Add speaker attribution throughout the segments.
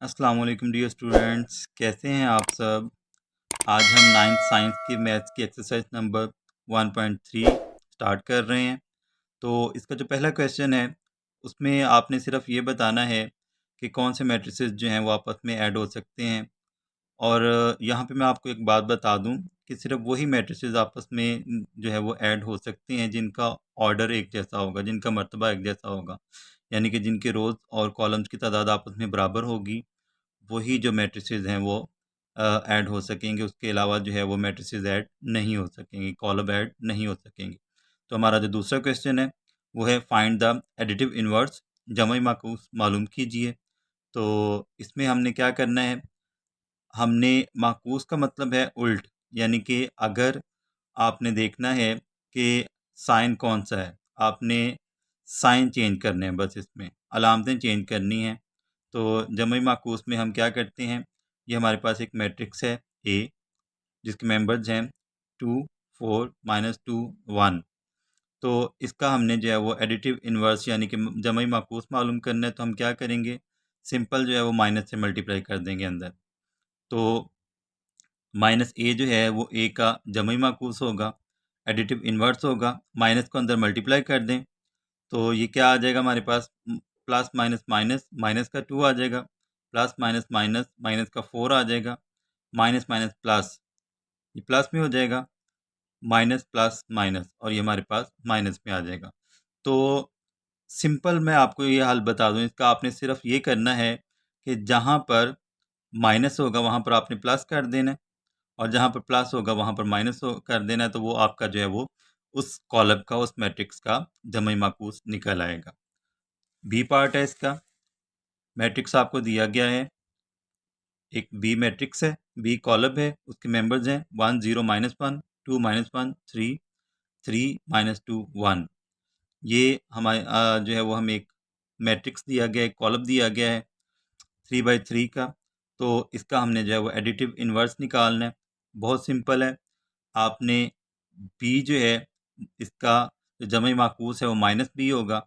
Speaker 1: अस्सलाम वालेकुम dear students, कैसे हैं आप सब। आज हम नाइन्थ साइंस की मैथ्स की एक्सरसाइज नंबर 1.3 स्टार्ट कर रहे हैं। तो इसका जो पहला क्वेश्चन है उसमें आपने सिर्फ ये बताना है कि कौन से मैट्रिसेस जो हैं वो आपस में ऐड हो सकते हैं। और यहाँ पे मैं आपको एक बात बता दूं कि सिर्फ वही मैट्रिसेस आपस में जो है वो ऐड हो सकते हैं जिनका ऑर्डर एक जैसा होगा, जिनका मर्तबा एक जैसा होगा, यानी कि जिनके रोज़ और कॉलम्स की तादाद आपस में बराबर होगी। वही जो मैट्रिसेस हैं वो ऐड हो सकेंगे। उसके अलावा जो है वो मैट्रिसेस ऐड नहीं हो सकेंगे, कॉलम ऐड नहीं हो सकेंगे। तो हमारा जो दूसरा क्वेश्चन है वो है फाइंड द एडिटिव इनवर्स, जमई माकूस मालूम कीजिए। तो इसमें हमने क्या करना है, हमने माकूस का मतलब है उल्ट, यानी कि अगर आपने देखना है कि साइन कौन सा है, आपने साइन चेंज करने हैं, बस इसमें अलामतें चेंज करनी हैं। तो जमई माकूस में हम क्या करते हैं, ये हमारे पास एक मैट्रिक्स है ए जिसके मेंबर्स हैं 2, 4, -2, 1। तो इसका हमने जो है वो एडिटिव इन्वर्स यानी कि जमई माकूस मालूम करना है। तो हम क्या करेंगे, सिंपल जो है वो माइनस से मल्टीप्लाई कर देंगे अंदर। तो माइनस ए जो है वो ए का जमई माकूस होगा, एडिटिव इन्वर्स होगा, माइनस को अंदर मल्टीप्लाई कर दें तो ये क्या आ जाएगा हमारे पास, प्लस माइनस माइनस, माइनस का 2 आ जाएगा, प्लस माइनस माइनस, माइनस का 4 आ जाएगा, माइनस माइनस प्लस, ये प्लस में हो जाएगा, माइनस प्लस माइनस, और ये हमारे पास माइनस में आ जाएगा। तो सिंपल मैं आपको ये हल बता दूं, इसका आपने सिर्फ ये करना है कि जहाँ पर माइनस होगा वहाँ पर आपने प्लस कर देना है, और जहाँ पर प्लस होगा वहाँ पर माइनस कर देना है। तो वो आपका जो है वो उस कॉलम का, उस मैट्रिक्स का जमई माकूस निकल आएगा। बी पार्ट है इसका, मैट्रिक्स आपको दिया गया है, एक बी मैट्रिक्स है, बी कॉलम है, उसके मेंबर्स हैं 1 0 -1, 2 -1, 3 3 -2 1। ये हमारे जो है वो हमें एक मैट्रिक्स दिया गया है, एक कॉलम दिया गया है 3/3 का। तो इसका हमने जो है वो एडिटिव इन्वर्स निकालना है। बहुत सिंपल है, आपने बी जो है इसका जो जमे माकूस है वो माइनस बी होगा।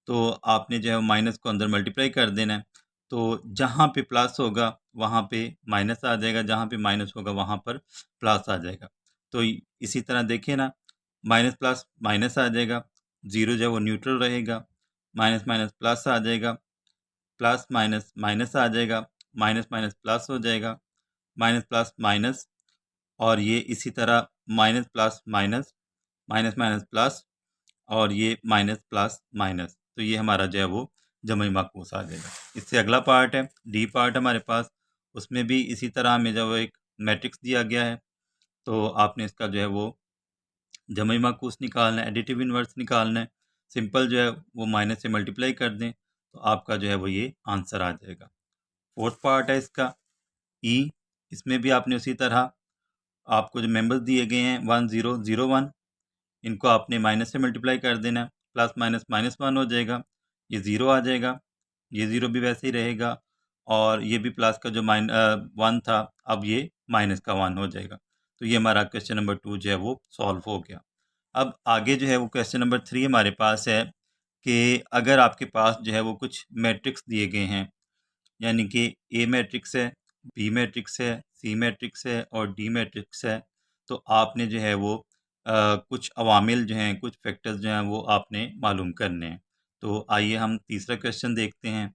Speaker 1: तो आपने जो है माइनस को अंदर मल्टीप्लाई कर देना है। तो जहाँ पे प्लस होगा वहाँ पे माइनस आ जाएगा, जहाँ पे माइनस होगा वहाँ पर प्लस आ जाएगा। तो इसी तरह देखिए ना, माइनस प्लस माइनस आ जाएगा, ज़ीरो जो है वो न्यूट्रल रहेगा, माइनस माइनस प्लस आ जाएगा, प्लस माइनस माइनस आ जाएगा, माइनस माइनस प्लस हो जाएगा, माइनस प्लस माइनस, और ये इसी तरह minus plus minus, minus minus plus, और ये माइनस प्लस माइनस। तो ये हमारा जो है वो जमई माकूस आ जाएगा। इससे अगला पार्ट है डी पार्ट हमारे पास, उसमें भी इसी तरह हमें जो एक मैट्रिक्स दिया गया है। तो आपने इसका जो है वो जमई माकूस निकालना है, एडिटिव इन्वर्स निकालना है। सिंपल जो है वो माइनस से मल्टीप्लाई कर दें तो आपका जो है वो ये आंसर आ जाएगा। फोर्थ पार्ट है इसका ई, इसमें भी आपने उसी तरह आपको जो मेंबर्स दिए गए हैं 1 0 0 1, इनको आपने माइनस से मल्टीप्लाई कर देना है, प्लस माइनस माइनस 1 हो जाएगा, ये ज़ीरो आ जाएगा, ये ज़ीरो भी वैसे ही रहेगा, और ये भी प्लस का जो 1 था अब ये माइनस का 1 हो जाएगा। तो ये हमारा क्वेश्चन नंबर 2 जो है वो सॉल्व हो गया। अब आगे जो है वो क्वेश्चन नंबर 3 हमारे पास है कि अगर आपके पास जो है वो कुछ मैट्रिक्स दिए गए हैं, यानी कि ए मैट्रिक्स है, बी मैट्रिक्स है, सी मैट्रिक्स है और डी मैट्रिक्स है। तो आपने जो है वो कुछ अवामिल जो हैं, कुछ फैक्टर्स जो हैं वो आपने मालूम करने हैं। तो आइए हम तीसरा क्वेश्चन देखते हैं।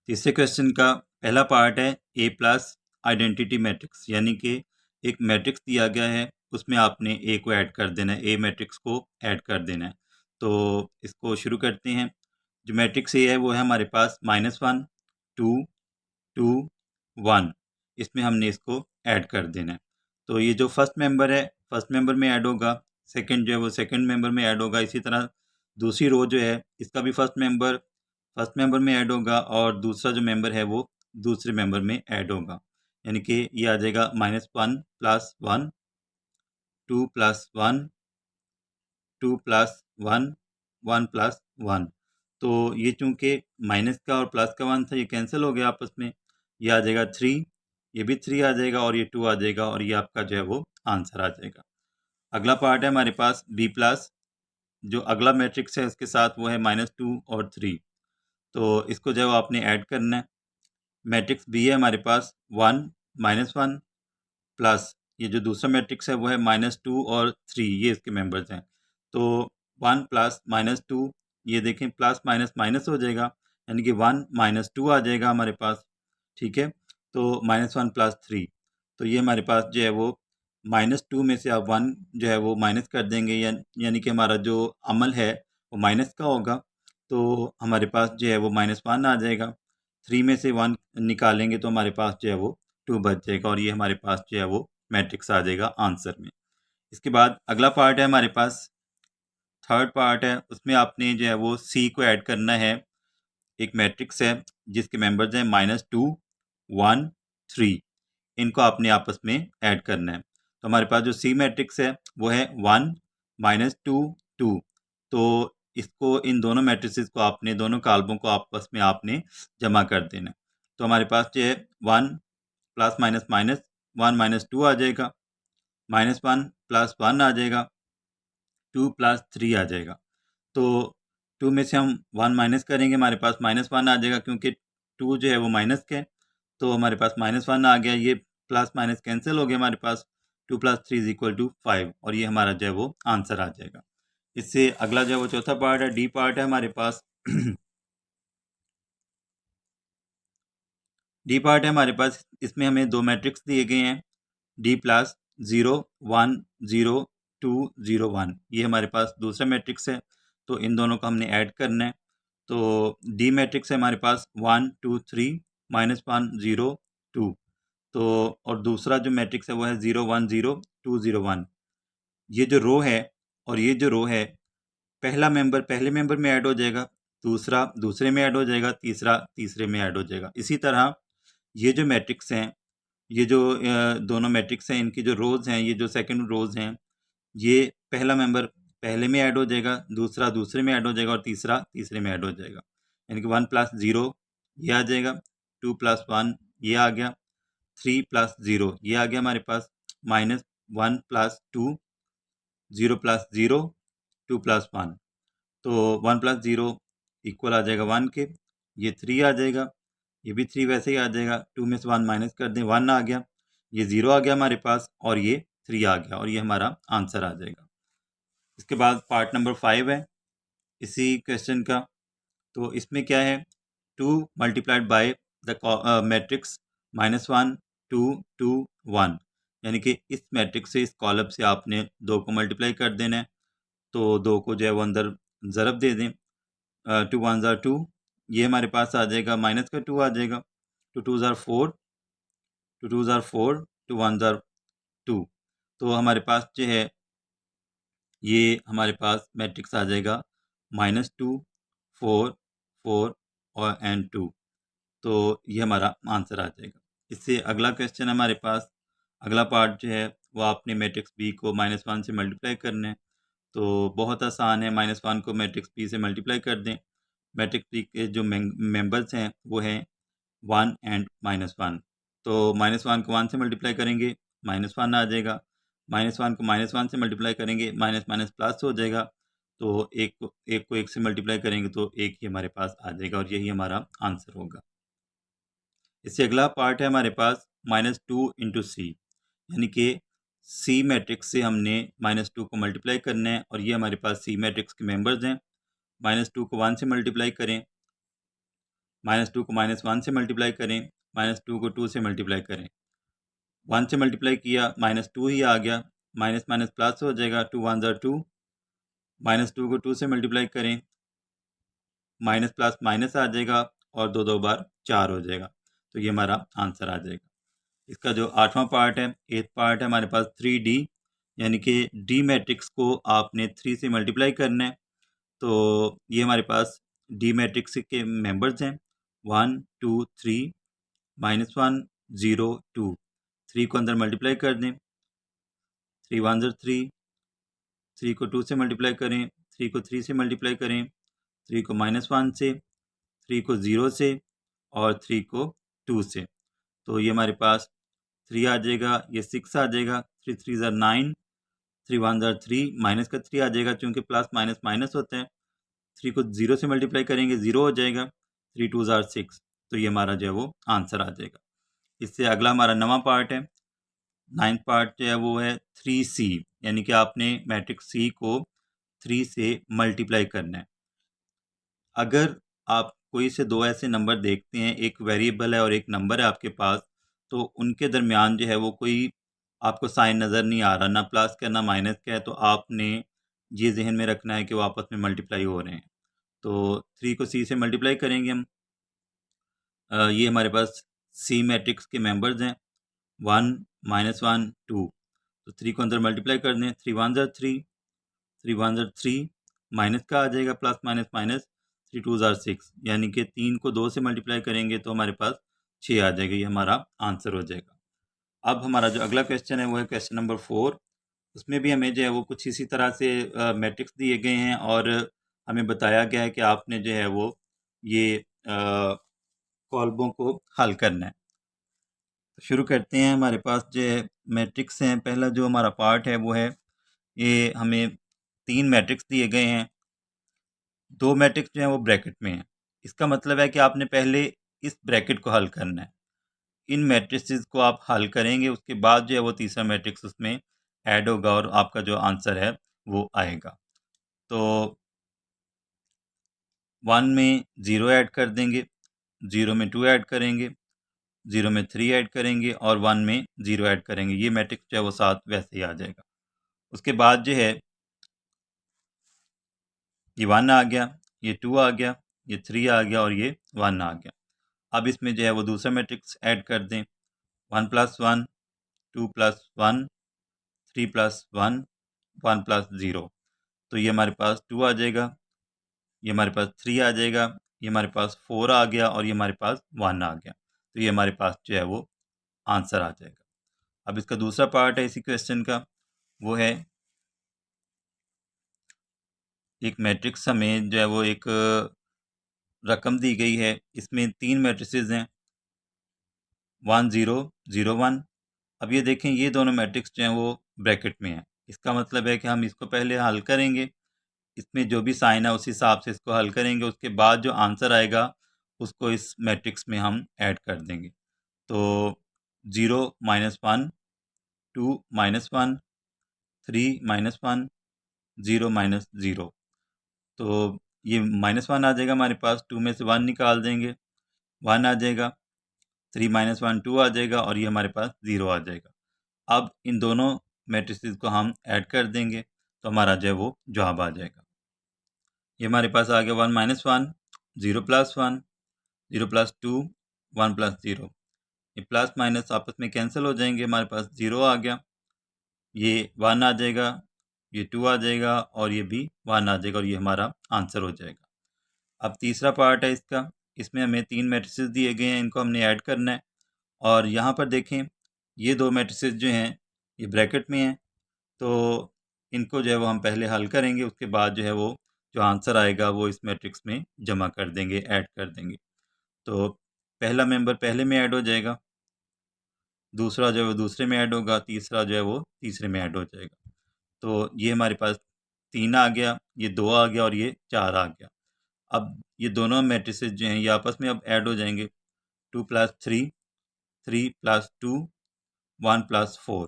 Speaker 1: तीसरे क्वेश्चन का पहला पार्ट है ए प्लस आइडेंटिटी मैट्रिक्स, यानी कि एक मैट्रिक्स दिया गया है, उसमें आपने ए को ऐड कर देना है, ए मैट्रिक्स को ऐड कर देना है। तो इसको शुरू करते हैं। जो मैट्रिक्स ए है वो है हमारे पास -1 2 2 1, इसमें हमने इसको ऐड कर देना है। तो ये जो फर्स्ट मेंबर है फर्स्ट मेंबर में ऐड होगा, सेकंड जो है वो सेकंड मेंबर में ऐड होगा, इसी तरह दूसरी रो जो है इसका भी फर्स्ट मेंबर में ऐड होगा, और दूसरा जो मेंबर है वो दूसरे मेंबर में ऐड होगा। यानी कि ये आ जाएगा -1 + 1, 2 + 1, 2 + 1, 1 + 1। तो ये चूंकि माइनस का और प्लस का 1 था, ये कैंसिल हो गया आपस में, ये आ जाएगा 3, ये भी 3 आ जाएगा, और ये 2 आ जाएगा, और ये आपका जो है वो आंसर आ जाएगा। अगला पार्ट है हमारे पास बी प्लस, जो अगला मैट्रिक्स है उसके साथ वो है -2 और 3। तो इसको जो है वो आपने ऐड करना है। मैट्रिक्स बी है हमारे पास 1 -1 प्लस ये जो दूसरा मैट्रिक्स है वो है -2 और 3, ये इसके मेंबर्स हैं। तो 1 प्लस -2, ये देखें प्लस माइनस माइनस हो जाएगा, यानी कि 1 -2 आ जाएगा हमारे पास, ठीक है। तो -1 प्लस 3, तो ये हमारे पास जो है वो -2 में से आप 1 जो है वो माइनस कर देंगे, यानी कि हमारा जो अमल है वो माइनस का होगा। तो हमारे पास जो है वो -1 आ जाएगा। 3 में से 1 निकालेंगे तो हमारे पास जो है वो 2 बच जाएगा, और ये हमारे पास जो है वो मैट्रिक्स आ जाएगा आंसर में। इसके बाद अगला पार्ट है हमारे पास, थर्ड पार्ट है, उसमें आपने जो है वो सी को ऐड करना है। एक मैट्रिक्स है जिसके मेंबर्स हैं -2 1 3, इनको आपने आपस में ऐड करना है। तो हमारे पास जो सी मैट्रिक्स है वो है 1 -2 2। तो इसको, इन दोनों मैट्रिसेस को आपने, दोनों काल्बों को आपस में आपने जमा कर देना है। तो हमारे पास जो है 1 प्लस माइनस माइनस 1 -2 आ जाएगा, -1 प्लस 1 आ जाएगा, 2 प्लस 3 आ जाएगा। तो 2 में से हम 1 माइनस करेंगे, हमारे पास -1 आ जाएगा, क्योंकि 2 जो है वो माइनस का है। तो हमारे पास -1 आ गया, ये प्लस माइनस कैंसिल हो गया, हमारे पास 2 प्लस 3 इज इक्वल टू 5, और ये हमारा जो है वो आंसर आ जाएगा। इससे अगला जो है वो चौथा पार्ट है, डी पार्ट है हमारे पास। डी पार्ट है हमारे पास, इसमें हमें दो मैट्रिक्स दिए गए हैं, डी प्लस 0 1 0 2 0 1, ये हमारे पास दूसरा मैट्रिक्स है। तो इन दोनों को हमने ऐड करना है। तो डी मैट्रिक्स है हमारे पास 1 2 3 -1 0 2। तो और दूसरा जो मैट्रिक्स है वो है 0 1 0 2 0 1। ये जो रो है और ये जो रो है, पहला मेंबर पहले मेंबर में ऐड हो जाएगा, दूसरा दूसरे में ऐड हो जाएगा, तीसरा तीसरे में ऐड हो जाएगा। इसी तरह ये जो मैट्रिक्स हैं, ये जो दोनों मैट्रिक्स हैं, इनकी जो रोज़ हैं, ये जो सेकंड रोज़ हैं, ये पहला मेंबर पहले में ऐड हो जाएगा, दूसरा दूसरे में ऐड हो जाएगा, और तीसरा तीसरे में ऐड हो जाएगा। यानी कि 1 प्लस 0 ये आ जाएगा, 2 प्लस 1 ये आ गया, 3 प्लस 0 ये आ गया हमारे पास, -1 प्लस 2 0 प्लस 0 2 प्लस 1। तो 1 प्लस 0 इक्वल आ जाएगा 1 के, ये 3 आ जाएगा, ये भी 3 वैसे ही आ जाएगा, 2 में से 1 माइनस कर दें, 1 आ गया, ये 0 आ गया हमारे पास, और ये 3 आ गया, और ये हमारा आंसर आ जाएगा। इसके बाद पार्ट नंबर 5 है इसी क्वेश्चन का। तो इसमें क्या है, 2 मल्टीप्लाइड बाय द मैट्रिक्स -1 2 2 1, यानी कि इस मैट्रिक्स से, इस कॉलम से आपने 2 को मल्टीप्लाई कर देना है। तो 2 को जो है वो अंदर ज़रब दे दें, 2 1 ज़ार 2, ये हमारे पास आ जाएगा, माइनस का 2 आ जाएगा, 2 2 ज़ार 4, 2 2 ज़ार 4, 2 1 ज़ार 2। तो हमारे पास जो है ये हमारे पास मैट्रिक्स आ जाएगा -2 4 4 और एंड 2। तो ये हमारा आंसर आ जाएगा। इससे अगला क्वेश्चन हमारे पास, अगला पार्ट जो है वो आपने मैट्रिक्स बी को -1 से मल्टीप्लाई करना है। तो बहुत आसान है, -1 को मैट्रिक्स बी से मल्टीप्लाई कर दें। मैट्रिक्स बी के जो मेंबर्स हैं वो हैं 1 एंड -1। तो -1 को 1 से मल्टीप्लाई करेंगे, -1 आ जाएगा, -1 को -1 से मल्टीप्लाई करेंगे, माइनस माइनस प्लस हो जाएगा। तो एक को 1 से मल्टीप्लाई करेंगे तो 1 ही हमारे पास आ जाएगा, और यही हमारा आंसर होगा। इससे अगला पार्ट है हमारे पास -2 इंटू सी, यानी कि सी मैट्रिक्स से हमने -2 को मल्टीप्लाई करना है, और ये हमारे पास सी मैट्रिक्स के मेंबर्स हैं। -2 को 1 से मल्टीप्लाई करें, -2 को -1 से मल्टीप्लाई करें, -2 को 2 से मल्टीप्लाई करें, 1 से मल्टीप्लाई किया, -2 ही आ गया, माइनस माइनस प्लस हो जाएगा, 2 1 ज़ार 2, -2 को 2 से मल्टीप्लाई करें, माइनस प्लस माइनस आ जाएगा, और 2 2 बार 4 हो जाएगा। तो ये हमारा आंसर आ जाएगा। इसका जो 8वां पार्ट है, 8th पार्ट है हमारे पास 3D, यानी कि डी मैट्रिक्स को आपने 3 से मल्टीप्लाई करना है। तो ये हमारे पास डी मैट्रिक्स के मेंबर्स हैं, 1 2 3 -1 0 2। 3 को अंदर मल्टीप्लाई कर दें, 3 1 ज़ार 3, 3 को 2 से मल्टीप्लाई करें, 3 को 3 से मल्टीप्लाई करें, 3 को -1 से, 3 को 0 से, और 3 को 2 से। तो ये हमारे पास 3 आ जाएगा, ये 6 आ जाएगा, 3 3 ज़ार 9, 3 1 ज़ार 3, माइनस का 3 आ जाएगा, क्योंकि प्लस माइनस माइनस होता है। 3 को 0 से मल्टीप्लाई करेंगे, 0 हो जाएगा, 3 2 ज़ार 6, तो ये हमारा जो है वो आंसर आ जाएगा। इससे अगला हमारा नवा पार्ट है, 9th पार्ट जो है वो है 3C, यानी कि आपने मैट्रिक्स C को 3 से मल्टीप्लाई करना है। अगर आप कोई से दो ऐसे नंबर देखते हैं, एक वेरिएबल है और एक नंबर है आपके पास, तो उनके दरमियान जो है वो कोई आपको साइन नज़र नहीं आ रहा, ना प्लस का ना माइनस का है, तो आपने ये जहन में रखना है कि वो आपस में मल्टीप्लाई हो रहे हैं। तो 3 को C से मल्टीप्लाई करेंगे हम। ये हमारे पास C मैट्रिक्स के मेंबर्स हैं, 1 -1 2, तो 3 को अंदर मल्टीप्लाई कर दें, 3 1 ज़ा 3, 3 1 ज़ा 3, माइनस का आ जाएगा, प्लस माइनस माइनस, 3 2 ज़ा 6, यानी कि 3 को 2 से मल्टीप्लाई करेंगे तो हमारे पास 6 आ जाएगा, ये हमारा आंसर हो जाएगा। अब हमारा जो अगला क्वेश्चन है वो है क्वेश्चन नंबर 4। उसमें भी हमें जो है वो कुछ इसी तरह से मैट्रिक्स दिए गए हैं और हमें बताया गया है कि आपने जो है वो ये कॉलमों को हल करना है। तो शुरू करते हैं। हमारे पास जो है मैट्रिक्स हैं, पहला जो हमारा पार्ट है वो है, ये हमें 3 मैट्रिक्स दिए गए हैं, 2 मैट्रिक्स जो हैं वो ब्रैकेट में हैं। इसका मतलब है कि आपने पहले इस ब्रैकेट को हल करना है। इन मैट्रिसेस को आप हल करेंगे, उसके बाद जो है वो तीसरा मैट्रिक्स उसमें ऐड होगा और आपका जो आंसर है वो आएगा। तो 1 में 0 ऐड कर देंगे, 0 में 2 ऐड करेंगे, 0 में 3 ऐड करेंगे और 1 में 0 ऐड करेंगे। ये मैट्रिक्स जो है वो 7 वैसे ही आ जाएगा। उसके बाद जो है ये 1 आ गया, ये 2 आ गया, ये 3 आ गया और ये 1 आ गया। अब इसमें जो है वो दूसरा मैट्रिक्स ऐड कर दें, 1 + 1, 2 + 1, 3 + 1, 1 + 0। तो ये हमारे पास 2 आ जाएगा, ये हमारे पास 3 आ जाएगा, ये हमारे पास 4 आ गया और ये हमारे पास 1 आ गया। तो ये हमारे पास जो है वो आंसर आ जाएगा। अब इसका दूसरा पार्ट है इसी क्वेश्चन का, वो है एक मैट्रिक्स हमें जो है वो एक रकम दी गई है, इसमें 3 मैट्रिसेस हैं, 1 0 0 1। अब ये देखें, ये दोनों मैट्रिक्स जो हैं वो ब्रैकेट में हैं। इसका मतलब है कि हम इसको पहले हल करेंगे, इसमें जो भी साइन है उस हिसाब से इसको हल करेंगे, उसके बाद जो आंसर आएगा उसको इस मैट्रिक्स में हम ऐड कर देंगे। तो 0 -1, 2 -1, 3 -1, 0 -0। तो ये -1 आ जाएगा हमारे पास, 2 में से 1 निकाल देंगे, 1 आ जाएगा, 3 -1 2 आ जाएगा और ये हमारे पास 0 आ जाएगा। अब इन दोनों मैट्रिसेस को हम ऐड कर देंगे तो हमारा जो है वो जवाब आ जाएगा। ये हमारे पास आ गया 1 -1, 0 + 1, 0 + 2, 1 + 0। ये प्लस माइनस आपस में कैंसिल हो जाएंगे, हमारे पास 0 आ गया, ये 1 आ जाएगा, ये 2 आ जाएगा और ये भी 1 आ जाएगा और ये हमारा आंसर हो जाएगा। अब तीसरा पार्ट है इसका, इसमें हमें 3 मैट्रिसेस दिए गए हैं, इनको हमने ऐड करना है और यहाँ पर देखें ये 2 मैट्रिसेस जो हैं ये ब्रैकेट में हैं, तो इनको जो है वो हम पहले हल करेंगे, उसके बाद जो है वो जो आंसर आएगा वो इस मैट्रिक्स में जमा कर देंगे, ऐड कर देंगे। तो पहला मेंबर पहले में ऐड हो जाएगा, दूसरा जो है वो दूसरे में ऐड होगा, तीसरा जो है वो तीसरे में ऐड हो जाएगा। तो ये हमारे पास 3 आ गया, ये 2 आ गया और ये 4 आ गया। अब ये दोनों मैट्रिसेस जो हैं ये आपस में अब ऐड हो जाएंगे, 2 + 3, 3 + 2, 1 + 4।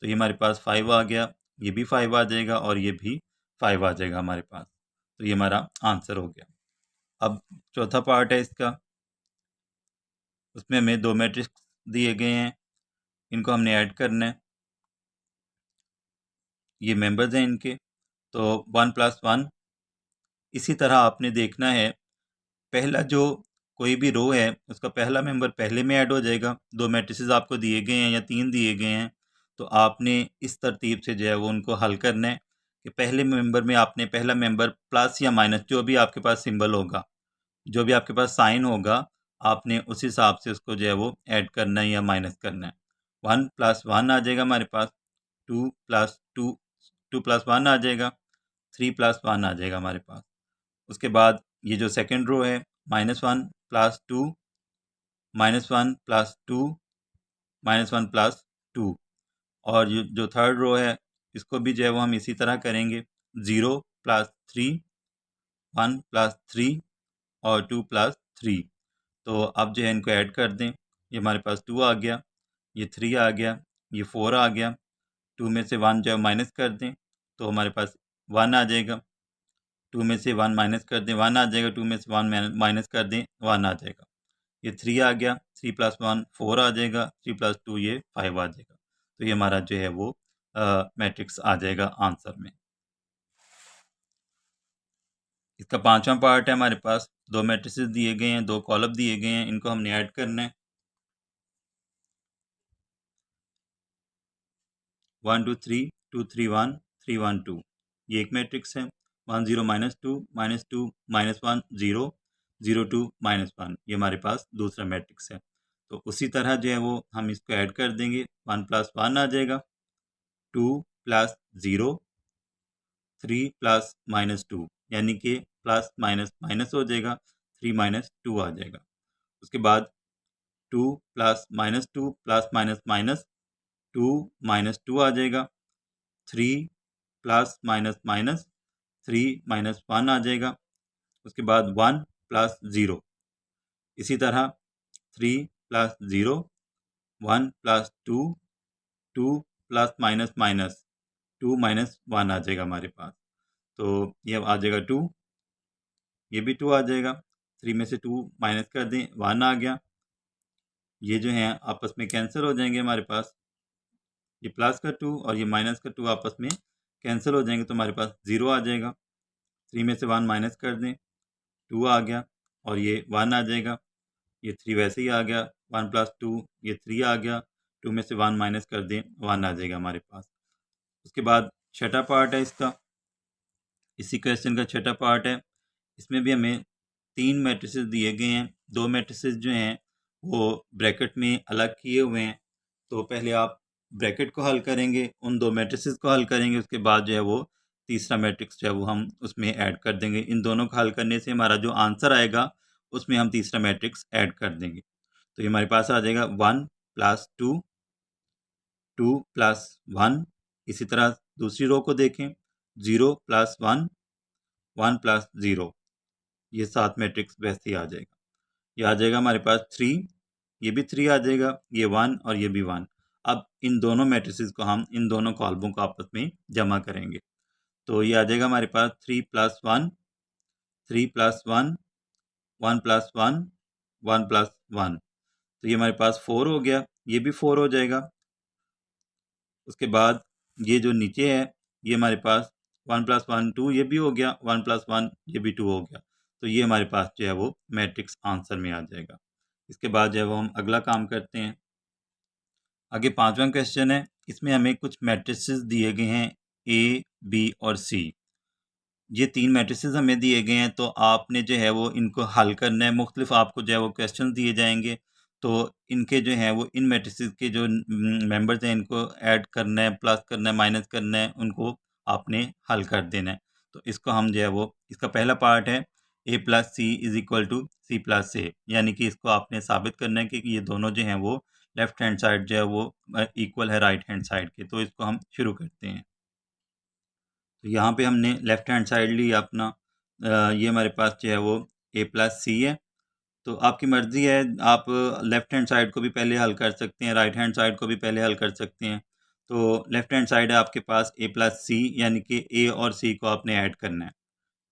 Speaker 1: तो ये हमारे पास 5 आ गया, ये भी 5 आ जाएगा और ये भी 5 आ जाएगा हमारे पास। तो ये हमारा आंसर हो गया। अब चौथा पार्ट है इसका, उसमें हमें 2 मैट्रिक्स दिए गए हैं, इनको हमने ऐड करना है। ये मेंबर्स हैं इनके, तो 1 + 1। इसी तरह आपने देखना है, पहला जो कोई भी रो है उसका पहला मेंबर पहले में ऐड हो जाएगा। 2 मैट्रिसेस आपको दिए गए हैं या 3 दिए गए हैं, तो आपने इस तरतीब से जो है वो उनको हल करना है कि पहले मेंबर में आपने पहला मेंबर प्लस या माइनस जो भी आपके पास सिंबल होगा, जो भी आपके पास साइन होगा, आपने उस हिसाब से उसको जो है वो ऐड करना है या माइनस करना है। 1 + 1 आ जाएगा हमारे पास, 2 + 2, 2 + 1 आ जाएगा, 3 + 1 आ जाएगा हमारे पास। उसके बाद ये जो सेकंड रो है, -1 + 2, -1 + 2, -1 + 2। और ये जो थर्ड रो है इसको भी जो है वो हम इसी तरह करेंगे, 0 + 3, 1 + 3 और 2 + 3। तो अब जो है इनको ऐड कर दें। ये हमारे पास 2 आ गया, ये 3 आ गया, ये 4 आ गया। 2 में से 1 जो है माइनस कर दें तो हमारे पास 1 आ जाएगा। 2 में से 1 माइनस कर दें 1 आ जाएगा। 2 में से 1 माइनस कर दें 1 आ जाएगा। ये 3 आ गया, 3 + 1 4 आ जाएगा, 3 + 2 ये 5 आ जाएगा। तो ये हमारा जो है वो मैट्रिक्स आ जाएगा आंसर में। इसका 5वां पार्ट है हमारे पास। 2 मैट्रिसेस दिए गए हैं, 2 कॉलम दिए गए हैं, इनको हमने ऐड करना है। 1 2 3 2 3 1 3 1 2 ये एक मैट्रिक्स है। 1 0 -2 -2 -1 0 0 2 -1 ये हमारे पास दूसरा मैट्रिक्स है। तो उसी तरह जो है वो हम इसको ऐड कर देंगे। 1 + 1 आ जाएगा, 2 + 0 3 + -2 यानी कि प्लस माइनस माइनस हो जाएगा, 3 - 2 आ जाएगा। उसके बाद 2 + -2 प्लस माइनस माइनस 2 - 2 आ जाएगा। 3 + माइनस 3 - 1 आ जाएगा। उसके बाद 1 + 0 इसी तरह 3 + 0 1 + 2 2 + माइनस 2 - 1 आ जाएगा हमारे पास। तो ये आ जाएगा 2, ये भी 2 आ जाएगा। 3 में से 2 माइनस कर दें 1 आ गया। ये जो है आपस में कैंसिल हो जाएंगे हमारे पास। ये प्लस का 2 और ये माइनस का 2 आपस में कैंसिल हो जाएंगे तो हमारे पास 0 आ जाएगा। 3 में से 1 माइनस कर दें 2 आ गया और ये 1 आ जाएगा। ये 3 वैसे ही आ गया। 1 + 2 ये 3 आ गया। 2 में से 1 माइनस कर दें 1 आ जाएगा हमारे पास। उसके बाद छठा पार्ट है इसका, इसी क्वेश्चन का छठा पार्ट है। इसमें भी हमें 3 मैट्रिसेस दिए गए हैं। 2 मैट्रिसेस जो हैं वो ब्रैकेट में अलग किए हुए हैं। तो पहले आप ब्रैकेट को हल करेंगे, उन 2 मैट्रिसेस को हल करेंगे, उसके बाद जो है वो तीसरा मैट्रिक्स जो है वो हम उसमें ऐड कर देंगे। इन दोनों को हल करने से हमारा जो आंसर आएगा उसमें हम तीसरा मैट्रिक्स ऐड कर देंगे। तो ये हमारे पास आ जाएगा 1 + 2 2 + 1। इसी तरह दूसरी रो को देखें, 0 + 1 1 + 0 ये 7 मैट्रिक्स वैसे ही आ जाएगा। ये आ जाएगा हमारे पास 3, ये भी 3 आ जाएगा, ये 1 और ये भी 1। अब इन दोनों मैट्रिसेस को हम इन दोनों कॉलमों को आपस में जमा करेंगे। तो ये आ जाएगा हमारे पास 3 + 1 3 + 1 1 + 1 1 + 1। तो ये हमारे पास 4 हो गया, ये भी 4 हो जाएगा। उसके बाद ये जो नीचे है ये हमारे पास 1 + 1 2 ये भी हो गया, 1 + 1 ये भी 2 हो गया। तो ये हमारे पास जो है वो मैट्रिक्स आंसर में आ जाएगा। इसके बाद जो है वो हम अगला काम करते हैं। आगे 5वां क्वेश्चन है। इसमें हमें कुछ मैट्रिसेस दिए गए हैं ए, बी और सी। ये 3 मैट्रिसेस हमें दिए गए हैं तो आपने जो है वो इनको हल करना है। मुख्तलिफ आपको जो है वो क्वेश्चन दिए जाएंगे तो इनके जो है वो इन मैट्रिसेस के जो मेंबर्स हैं इनको ऐड करना है, प्लस करना है, माइनस करना है, उनको आपने हल कर देना है। तो इसको हम जो है वो इसका पहला पार्ट है a + c = c + a, यानी कि इसको आपने साबित करना है कि ये दोनों जो हैं वो लेफ्ट हैंड साइड जो है वो इक्वल है राइट हैंड साइड के। तो इसको हम शुरू करते हैं। तो यहाँ पे हमने लेफ्ट हैंड साइड ली अपना। ये हमारे पास जो है वो a + c है। तो आपकी मर्ज़ी है, आप लेफ्ट हैंड साइड को भी पहले हल कर सकते हैं, राइट हैंड साइड को भी पहले हल कर सकते हैं। तो लेफ्ट हैंड साइड है आपके पास a + c, यानी कि a और c को आपने ऐड करना है।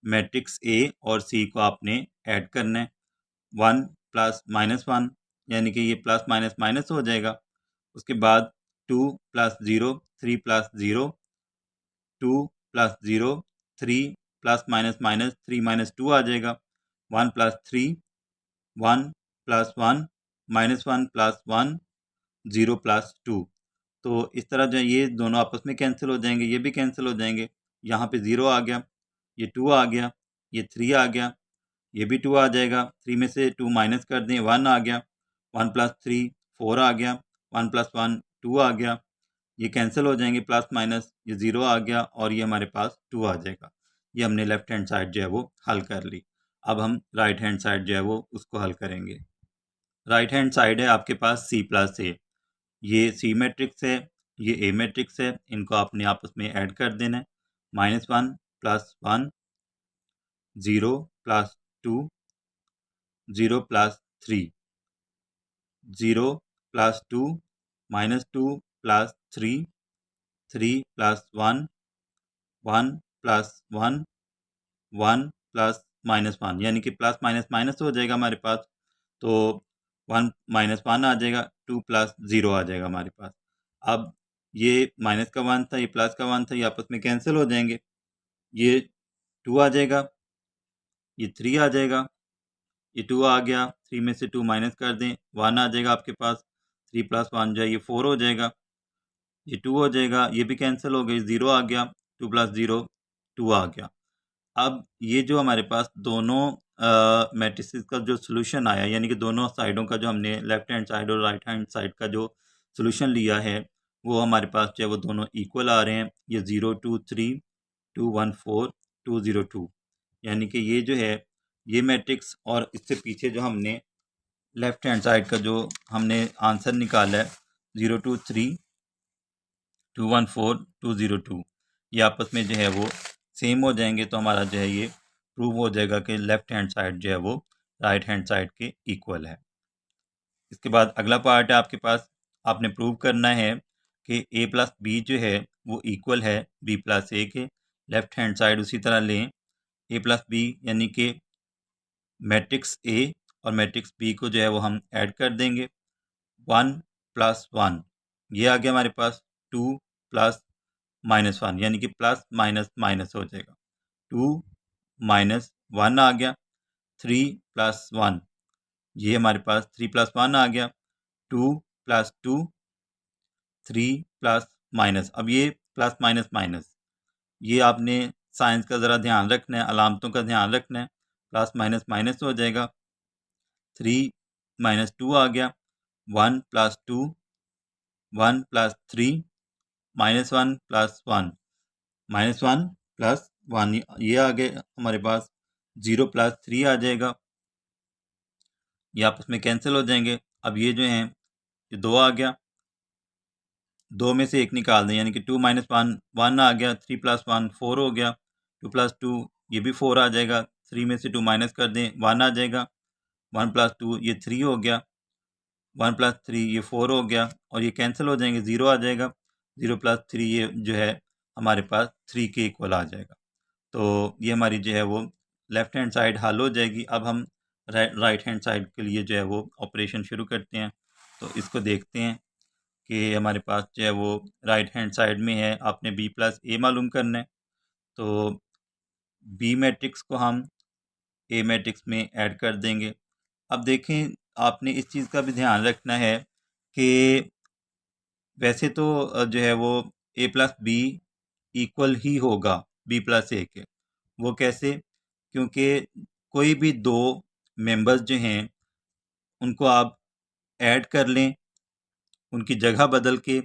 Speaker 1: मैट्रिक्स a और c को आपने ऐड करना है। 1 + -1 यानी कि ये प्लस माइनस माइनस हो जाएगा। उसके बाद 2 + 0 3 + 0 2 + 0 3 ± 3 - 2 आ जाएगा। 1 + 3 1 + 1 -1 + 1 0 + 2। तो इस तरह जो है ये दोनों आपस में कैंसिल हो जाएंगे, ये भी कैंसिल हो जाएंगे। यहाँ पे 0 आ गया, ये 2 आ गया, ये 3 आ गया, ये भी 2 आ जाएगा। 3 में से 2 माइनस कर दें 1 आ गया। 1 + 3 4 आ गया। 1 + 1 2 आ गया, ये कैंसिल हो जाएंगे प्लस माइनस, ये 0 आ गया और ये हमारे पास 2 आ जाएगा। ये हमने लेफ्ट हैंड साइड जो है वो हल कर ली। अब हम राइट हैंड साइड जो है वो उसको हल करेंगे। राइट हैंड साइड है आपके पास c + a। ये c मैट्रिक्स है, ये a मैट्रिक्स है, इनको आपने आपस में ऐड कर देना है। -1 + 1 0 + 2 0 + 3, 0 plus 2 minus 2 plus 3, 3 plus 1, 1 plus 1, 1 plus minus 1, यानी कि प्लस माइनस माइनस हो जाएगा हमारे पास, तो 1 माइनस 1 आ जाएगा, 2 प्लस 0 आ जाएगा हमारे पास। अब ये माइनस का 1 था, ये प्लस का 1 था, ये आपस में कैंसिल हो जाएंगे, ये 2 आ जाएगा, ये 3 आ जाएगा, ये 2 आ गया, 3 में से 2 माइनस कर दें, 1 आ जाएगा आपके पास, 3 प्लस 1 जो है ये 4 हो जाएगा, ये 2 हो जाएगा, ये भी कैंसिल हो गई, 0 आ गया, 2 प्लस 0 2 आ गया। अब ये जो हमारे पास दोनों मैट्रिसेस का जो सोल्यूशन आया, यानी कि दोनों साइडों का जो हमने लेफ्ट हैंड साइड और राइट हैंड साइड का जो सोल्यूशन लिया है, वो हमारे पास जो है वो दोनों इक्वल आ रहे हैं। ये 0 2 3 2 1 4 2 0 2, यानी कि ये जो है ये मैट्रिक्स और इससे पीछे जो हमने लेफ्ट हैंड साइड का जो हमने आंसर निकाला है 0 2 3 2 1 4 2 0 2, ये आपस में जो है वो सेम हो जाएंगे, तो हमारा जो है ये प्रूव हो जाएगा कि लेफ्ट हैंड साइड जो है वो राइट हैंड साइड के इक्वल है। इसके बाद अगला पार्ट है आपके पास, आपने प्रूव करना है कि a प्लस बी जो है वो इक्वल है b प्लस ए के। लेफ्ट हैंड साइड उसी तरह लें, a प्लस बी यानी कि मैट्रिक्स a और मैट्रिक्स b को जो है वो हम ऐड कर देंगे, 1 प्लस 1, ये आ गया हमारे पास, 2 प्लस माइनस 1, यानी कि प्लस माइनस माइनस हो जाएगा, 2 माइनस 1 आ गया, 3 प्लस 1, ये हमारे पास 3 प्लस 1 आ गया, 2 प्लस 2, 3 प्लस माइनस, अब ये प्लस माइनस माइनस, ये आपने साइंस का ज़रा ध्यान रखना है, अलामतों का ध्यान रखना है, प्लस माइनस माइनस हो जाएगा, 3 माइनस 2 आ गया, 1 plus 2, 1 plus 3, minus 1 plus 1, minus 1 plus 1, ये आ गए हमारे पास, 0 प्लस 3 आ जाएगा, ये आपस में कैंसिल हो जाएंगे। अब ये जो हैं ये 2 आ गया, 2 में से 1 निकाल दें, यानी कि 2 माइनस 1 1 आ गया, 3 प्लस 1 4 हो गया, 2 प्लस 2 ये भी 4 आ जाएगा, 3 में से 2 माइनस कर दें, 1 आ जाएगा, 1 प्लस 2 ये 3 हो गया, 1 प्लस 3 ये 4 हो गया, और ये कैंसिल हो जाएंगे, 0 आ जाएगा, 0 प्लस 3 ये जो है हमारे पास 3 के इक्वल आ जाएगा। तो ये हमारी जो है वो लेफ़्ट हैंड साइड हल हो जाएगी। अब हम राइट हैंड साइड के लिए जो है वो ऑपरेशन शुरू करते हैं। तो इसको देखते हैं कि हमारे पास जो है वो राइट हैंड साइड में है, आपने b प्लस ए मालूम करना है, तो b मैट्रिक्स को हम a मैट्रिक्स में ऐड कर देंगे। अब देखें, आपने इस चीज़ का भी ध्यान रखना है कि वैसे तो जो है वो a प्लस बी इक्वल ही होगा b प्लस ए के। वो कैसे? क्योंकि कोई भी दो मेंबर्स जो हैं उनको आप ऐड कर लें, उनकी जगह बदल के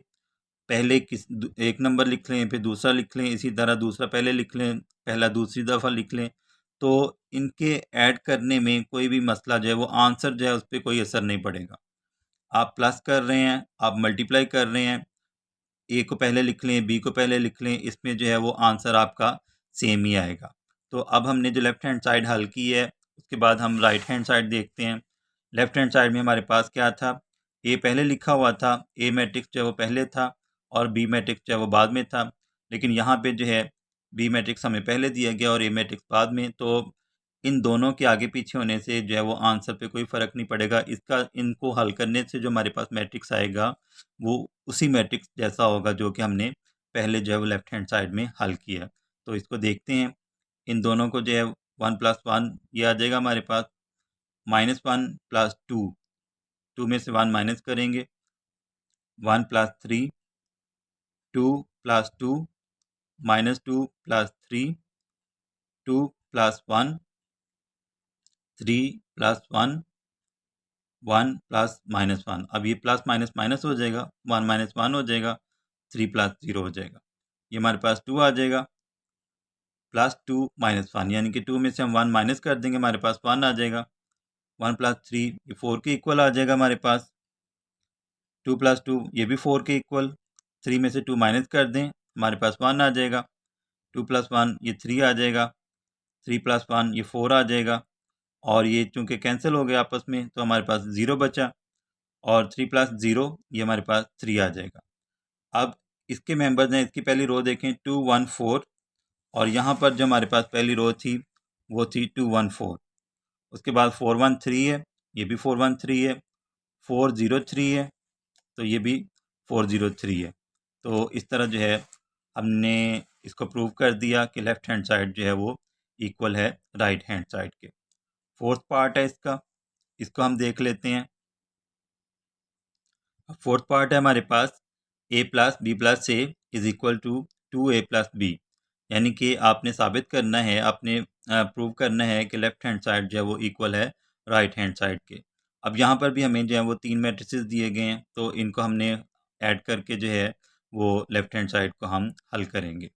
Speaker 1: पहले एक नंबर लिख लें, फिर दूसरा लिख लें, इसी तरह दूसरा पहले लिख लें, पहला दूसरी दफ़ा लिख लें, तो इनके ऐड करने में कोई भी मसला जो है वो आंसर जो है उस पर कोई असर नहीं पड़ेगा। आप प्लस कर रहे हैं, आप मल्टीप्लाई कर रहे हैं, ए को पहले लिख लें, बी को पहले लिख लें, इसमें जो है वो आंसर आपका सेम ही आएगा। तो अब हमने जो लेफ़्ट हैंड साइड हल की है, उसके बाद हम राइट हैंड साइड देखते हैं। लेफ़्ट हैंड साइड में हमारे पास क्या था, ए पहले लिखा हुआ था, ए मैट्रिक्स जो है वो पहले था और बी मैट्रिक्स जो है वो बाद में था। लेकिन यहाँ पे जो है बी मैट्रिक्स हमें पहले दिया गया और ए मैट्रिक्स बाद में, तो इन दोनों के आगे पीछे होने से जो है वो आंसर पे कोई फ़र्क नहीं पड़ेगा। इसका इनको हल करने से जो हमारे पास मैट्रिक्स आएगा वो उसी मैट्रिक्स जैसा होगा जो कि हमने पहले जो है वो लेफ़्ट हैंड साइड में हल किया। तो इसको देखते हैं, इन दोनों को जो है 1 प्लस 1 ये आ जाएगा हमारे पास, माइनस 1 प्लस 2, 2 में से 1 माइनस करेंगे, 1 plus 3, 2 plus 2, minus 2 plus 3, 2 plus 1, 3 plus 1, 1 plus minus 1। अब ये प्लस माइनस माइनस हो जाएगा, 1 माइनस 1 हो जाएगा, 3 प्लस 0 हो जाएगा। ये हमारे पास 2 आ जाएगा, प्लस 2 माइनस 1, यानी कि 2 में से हम 1 माइनस कर देंगे, हमारे पास 1 आ जाएगा, 1 प्लस 3 ये 4 के इक्वल आ जाएगा हमारे पास, 2 प्लस 2 ये भी 4 के इक्वल, 3 में से 2 माइनस कर दें, हमारे पास 1 आ जाएगा, 2 प्लस 1 ये 3 आ जाएगा, 3 प्लस 1 ये 4 आ जाएगा, और ये चूँकि कैंसिल हो गया आपस में, तो हमारे पास 0 बचा और 3 प्लस 0 ये हमारे पास 3 आ जाएगा। अब इसके मेंबर्स हैं, इसकी पहली रो देखें 2 1 4 और यहाँ पर जो हमारे पास पहली रो थी वो थी 2 1 4। उसके बाद 4 1 3 है, ये भी 4 1 3 है, 4 0 3 है, तो ये भी 4 0 3 है। तो इस तरह जो है हमने इसको प्रूव कर दिया कि लेफ़्ट हैंड साइड जो है वो इक्वल है राइट हैंड साइड के। फोर्थ पार्ट है इसका, इसको हम देख लेते हैं। फोर्थ पार्ट है हमारे पास a plus b plus a is equal to 2a plus b, यानी कि आपने साबित करना है, आपने प्रूव करना है कि लेफ़्ट हैंड साइड जो है वो इक्वल है राइट हैंड साइड के। अब यहाँ पर भी हमें जो है वो 3 मैट्रिसेस दिए गए हैं, तो इनको हमने ऐड करके जो है वो लेफ़्ट हैंड साइड को हम हल करेंगे।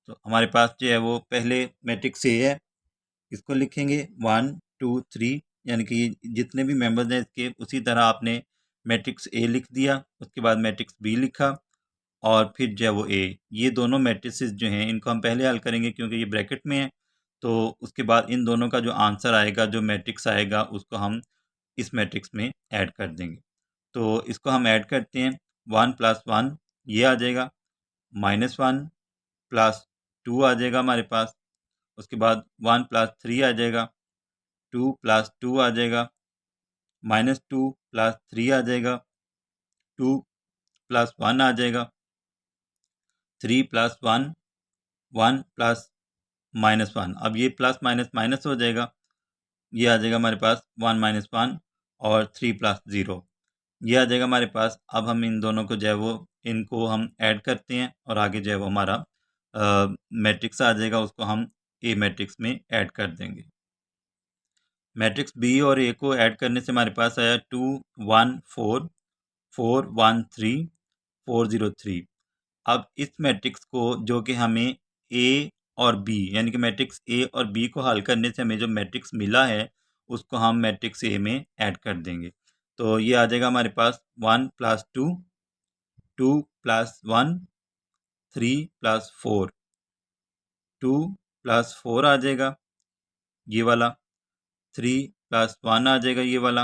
Speaker 1: तो हमारे पास जो है वो पहले मैट्रिक्स ए है, इसको लिखेंगे 1 2 3, यानी कि जितने भी मेंबर्स हैं इसके उसी तरह आपने मैट्रिक्स ए लिख दिया, उसके बाद मैट्रिक्स बी लिखा और फिर जो है वो ए। ये दोनों मैट्रिसेस जो हैं इनको हम पहले हल करेंगे क्योंकि ये ब्रैकेट में है, तो उसके बाद इन दोनों का जो आंसर आएगा, जो मैट्रिक्स आएगा, उसको हम इस मैट्रिक्स में ऐड कर देंगे। तो इसको हम ऐड करते हैं, 1 प्लस 1 ये आ जाएगा, -1 प्लस 2 आ जाएगा हमारे पास, उसके बाद 1 प्लस 3 आ जाएगा, 2 प्लस 2 आ जाएगा, -2 प्लस 3 आ जाएगा, 2 प्लस 1 आ जाएगा, 3 प्लस 1 1 प्लस -1। अब ये प्लस माइनस माइनस हो जाएगा, ये आ जाएगा हमारे पास 1 माइनस 1 और 3 प्लस 0 ये आ जाएगा हमारे पास। अब हम इन दोनों को जो है वो इनको हम ऐड करते हैं और आगे जो है वो हमारा मैट्रिक्स आ जाएगा, उसको हम ए मैट्रिक्स में ऐड कर देंगे। मैट्रिक्स बी और ए को ऐड करने से हमारे पास आया 2 1 4 4 1 3 4 0 3। अब इस मैट्रिक्स को, जो कि हमें ए और बी, यानी कि मैट्रिक्स ए और बी को हल करने से हमें जो मैट्रिक्स मिला है उसको हम मैट्रिक्स ए में ऐड कर देंगे। तो ये आ जाएगा हमारे पास 1 प्लस 2 2 प्लस 1 3 प्लस 4 2 प्लस 4 आ जाएगा ये वाला, 3 प्लस 1 आ जाएगा ये वाला,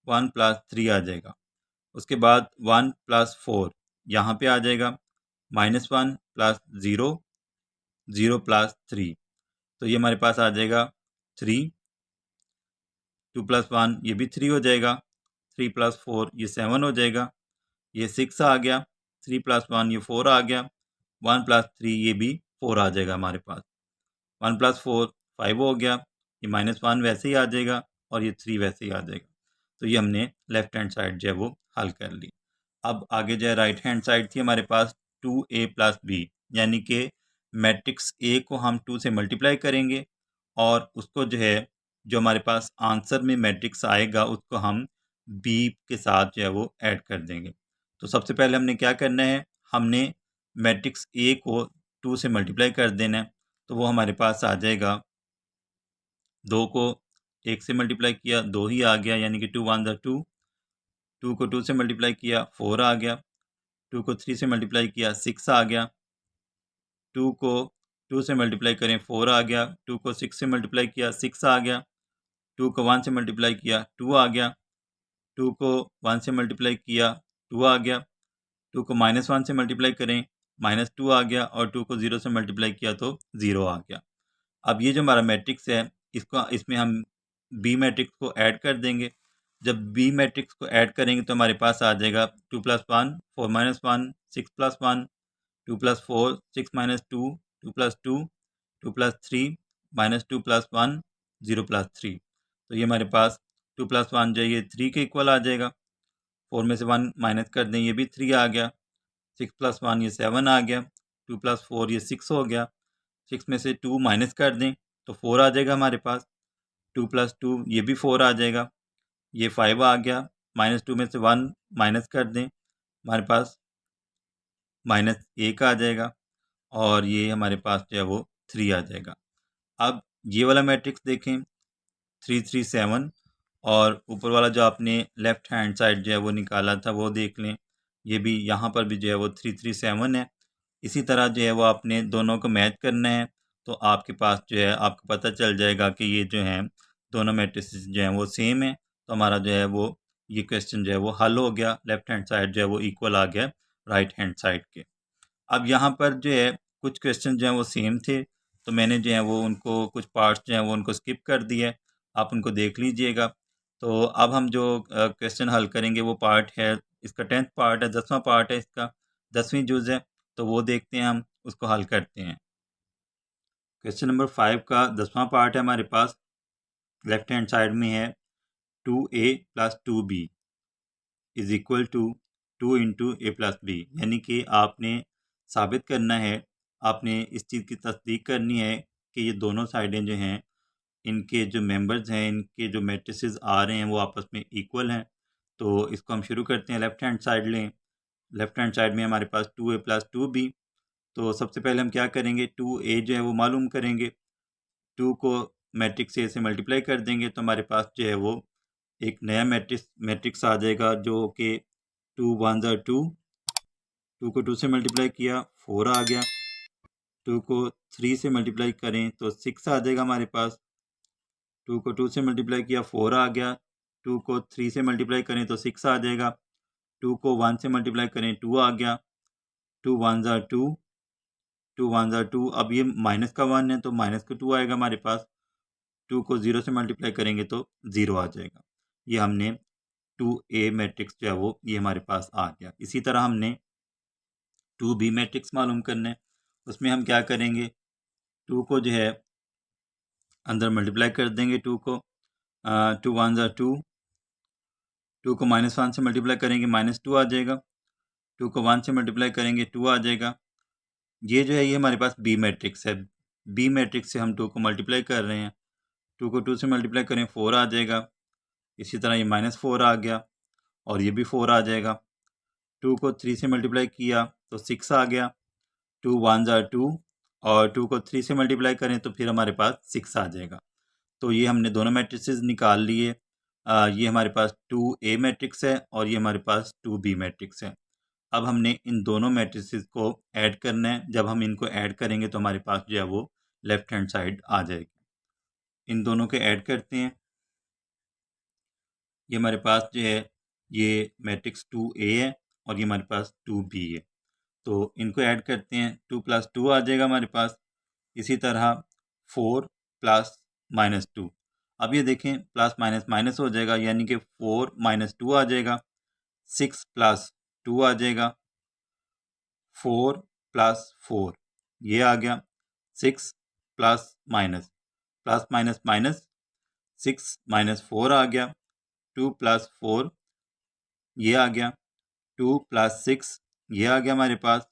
Speaker 1: 1 प्लस 3 आ जाएगा। उसके बाद 1 प्लस 4 यहाँ पे आ जाएगा, -1 प्लस 0 0 प्लस 3, तो ये हमारे पास आ जाएगा 3, 2 प्लस 1 ये भी 3 हो जाएगा, 3 प्लस 4 ये 7 हो जाएगा, ये 6 आ गया, 3 प्लस 1 ये 4 आ गया, 1 प्लस 3 ये भी 4 आ जाएगा हमारे पास, 1 प्लस 4 5 हो गया, ये -1 वैसे ही आ जाएगा और ये 3 वैसे ही आ जाएगा। तो ये हमने लेफ़्ट हैंड साइड जो है वो हल कर ली। अब आगे जो है राइट हैंड साइड थी हमारे पास 2a प्लस बी, यानी कि मैट्रिक्स ए को हम 2 से मल्टीप्लाई करेंगे और उसको जो है, जो हमारे पास आंसर में मैट्रिक्स आएगा उसको हम बी के साथ जो है वो ऐड कर देंगे। तो सबसे पहले हमने क्या करना है, हमने मैट्रिक्स ए को 2 से मल्टीप्लाई कर देना है, तो वो हमारे पास आ जाएगा, 2 को 1 से मल्टीप्लाई किया 2 ही आ गया, यानी कि 2 1 ज़ा 2, 2 को 2 से मल्टीप्लाई किया 4 आ गया, 2 को 3 से मल्टीप्लाई किया 6 आ गया, 2 को 2 से मल्टीप्लाई करें 4 आ गया, 2 को 6 से मल्टीप्लाई किया 6 आ गया, 2 को 1 से मल्टीप्लाई किया 2 आ गया, 2 को 1 से मल्टीप्लाई किया 2 आ गया, 2 को -1 से मल्टीप्लाई करें -2 आ गया और 2 को 0 से मल्टीप्लाई किया तो 0 आ गया। अब ये जो हमारा मैट्रिक्स है, इसको इसमें हम बी मैट्रिक्स को ऐड कर देंगे। जब बी मैट्रिक्स को ऐड करेंगे तो हमारे पास आ जाएगा 2 plus 1 4 minus 1 6 plus 1 2 plus 4 6 minus 2 2 plus 2 2 plus 3 -2 plus 1 0 plus 3। तो ये हमारे पास 2 प्लस 1 जो है ये 3 के इक्वल आ जाएगा, 4 में से 1 माइनस कर दें ये भी 3 आ गया, 6 प्लस 1 ये 7 आ गया, 2 प्लस 4 ये 6 हो गया, 6 में से 2 माइनस कर दें तो 4 आ जाएगा हमारे पास, 2 प्लस 2 ये भी 4 आ जाएगा, ये 5 आ गया, -2 में से 1 माइनस कर दें हमारे पास -1 आ जाएगा और ये हमारे पास जो है वो 3 आ जाएगा। अब ये वाला मैट्रिक्स देखें 3 3 7 और ऊपर वाला जो आपने लेफ़्ट हैंड साइड जो है वो निकाला था वो देख लें, ये भी यहाँ पर भी जो है वो 3 3 7 है। इसी तरह जो है वो आपने दोनों को मैच करना है, तो आपके पास जो है आपको पता चल जाएगा कि ये जो हैं दोनों मैट्रिसेस जो हैं वो सेम है, तो हमारा जो है वो ये क्वेश्चन जो है वो हल हो गया। लेफ्ट हैंड साइड जो है वो इक्वल आ गया राइट हैंड साइड के। अब यहाँ पर जो है कुछ क्वेश्चन जो हैं वो सेम थे, तो मैंने जो है वो उनको कुछ पार्ट्स जो हैं वो उनको स्किप कर दिया, आप उनको देख लीजिएगा। तो अब हम जो क्वेश्चन हल करेंगे वो पार्ट है, इसका 10th पार्ट है, 10वां पार्ट है इसका, 10वीं जुज़ है, तो वो देखते हैं, हम उसको हल करते हैं। क्वेश्चन नंबर 5 का 10वां पार्ट है हमारे पास, लेफ्ट हैंड साइड में है 2a + 2b is equal to 2 into a plus b, यानी कि आपने साबित करना है, आपने इस चीज़ की तस्दीक करनी है कि ये दोनों साइडें जो हैं इनके जो मेंबर्स हैं, इनके जो मैट्रिसेस आ रहे हैं वो आपस में इक्वल हैं। तो इसको हम शुरू करते हैं, लेफ्ट हैंड साइड लें। लेफ्ट हैंड साइड में हमारे पास 2a + 2b, तो सबसे पहले हम क्या करेंगे, 2a जो है वो मालूम करेंगे, 2 को मैट्रिक्स ए से मल्टीप्लाई कर देंगे तो हमारे पास जो है वो एक नया मैट्रिक्स आ जाएगा जो कि 2 1 ज़ा 2, 2 को 2 से मल्टीप्लाई किया 4 आ गया, 2 को 3 से मल्टीप्लाई करें तो 6 आ जाएगा हमारे पास, 2 को 2 से मल्टीप्लाई किया 4 आ गया, 2 को 3 से मल्टीप्लाई करें तो 6 आ जाएगा, 2 को 1 से मल्टीप्लाई करें 2 आ गया, 2 1 ज़ा 2, 2 1 ज़ा 2, अब ये माइनस का 1 है तो माइनस का 2 आएगा हमारे पास, 2 को 0 से मल्टीप्लाई करेंगे तो 0 आ जाएगा। ये हमने 2a मैट्रिक्स जो है वो ये हमारे पास आ गया। इसी तरह हमने 2b मैट्रिक्स मालूम करना है, उसमें हम क्या करेंगे, 2 को जो है अंदर मल्टीप्लाई कर देंगे, 2 को 2 1 ज़ा 2, 2 को -1 से मल्टीप्लाई करेंगे -2 आ जाएगा, 2 को 1 से मल्टीप्लाई करेंगे 2 आ जाएगा। ये जो है ये हमारे पास बी मैट्रिक्स है, बी मैट्रिक्स से हम 2 को मल्टीप्लाई कर रहे हैं, 2 को 2 से मल्टीप्लाई करें 4 आ जाएगा, इसी तरह ये -4 आ गया और ये भी 4 आ जाएगा, 2 को 3 से मल्टीप्लाई किया तो 6 आ गया, 2 1 ज़ा 2 और 2 को 3 से मल्टीप्लाई करें तो फिर हमारे पास 6 आ जाएगा। तो ये हमने दोनों मैट्रिसेस निकाल लिए। ये हमारे पास 2a मैट्रिक्स है और ये हमारे पास 2b मैट्रिक्स है। अब हमने इन दोनों मैट्रिसेस को ऐड करना है, जब हम इनको ऐड करेंगे तो हमारे पास जो है वो लेफ्ट हैंड साइड आ जाएगी। इन दोनों के ऐड करते हैं, ये हमारे पास जो है ये मैट्रिक्स 2a है और ये हमारे पास 2b है, तो इनको ऐड करते हैं, 2 + 2 आ जाएगा हमारे पास, इसी तरह 4 + -2। अब ये देखें प्लस माइनस माइनस हो जाएगा, यानी कि 4 - 2 आ जाएगा, 6 + 2 आ जाएगा, 4 + 4 ये आ गया, 6 प्लस माइनस माइनस 6 - 4 आ गया, 2 + 4 ये आ गया, 2 + 6 ये आ गया हमारे पास,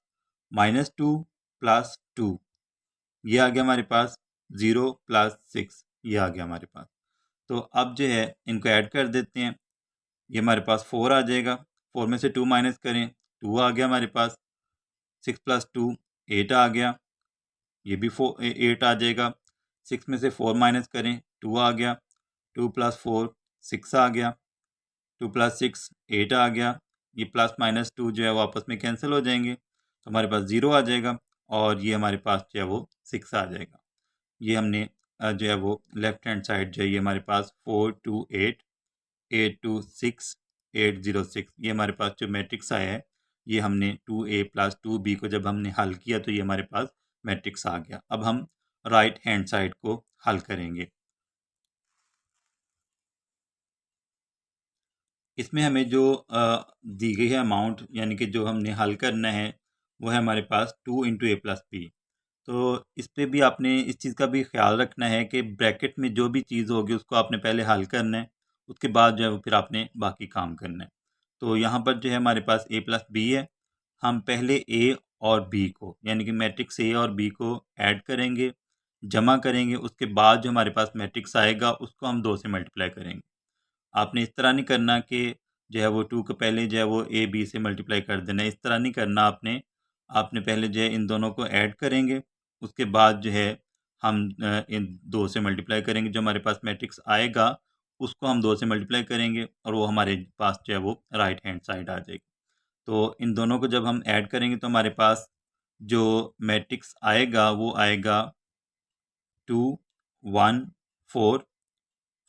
Speaker 1: -2 + 2 ये आ गया हमारे पास, 0 + 6 ये आ गया हमारे पास। तो अब जो है इनको ऐड कर देते हैं, ये हमारे पास 4 आ जाएगा, 4 में से 2 माइनस करें 2 आ गया हमारे पास, 6 + 2 8 आ गया, ये भी 8 आ जाएगा, 6 में से 4 माइनस करें 2 आ गया, 2 + 4 6 आ गया, 2 + 6 8 आ गया, ये प्लस माइनस 2 जो है वो आपस में कैंसिल हो जाएंगे, तो हमारे पास 0 आ जाएगा और ये हमारे पास जो है वो 6 आ जाएगा। ये हमने जो है वो लेफ्ट हैंड साइड जो है ये हमारे पास 4 2 8 8 2 6 8 0 6 ये हमारे पास जो मैट्रिक्स आया है, ये हमने 2a + 2b को जब हमने हल किया तो ये हमारे पास मैट्रिक्स आ गया। अब हम राइट हैंड साइड को हल करेंगे। इसमें हमें जो दी गई है अमाउंट, यानी कि जो हमने हल करना है वो है हमारे पास 2 × a + b। तो इस पे भी आपने इस चीज़ का भी ख्याल रखना है कि ब्रैकेट में जो भी चीज़ होगी उसको आपने पहले हल करना है, उसके बाद जो है वो फिर आपने बाकी काम करना है। तो यहाँ पर जो है हमारे पास a + b है, हम पहले a और b को, यानी कि मैट्रिक्स a और b को ऐड करेंगे, जमा करेंगे, उसके बाद जो हमारे पास मैट्रिक्स आएगा उसको हम 2 से मल्टीप्लाई करेंगे। आपने इस तरह नहीं करना कि जो है वो 2 को पहले जो है वो a b से मल्टीप्लाई कर देना है, इस तरह नहीं करना आपने। आपने पहले जो है इन दोनों को ऐड करेंगे, उसके बाद जो है हम इन 2 से मल्टीप्लाई करेंगे, जो हमारे पास मैट्रिक्स आएगा उसको हम 2 से मल्टीप्लाई करेंगे और वो हमारे पास जो है वो राइट हैंड साइड आ जाएगी। तो इन दोनों को जब हम ऐड करेंगे तो हमारे पास जो मैट्रिक्स आएगा वो आएगा 2 1 4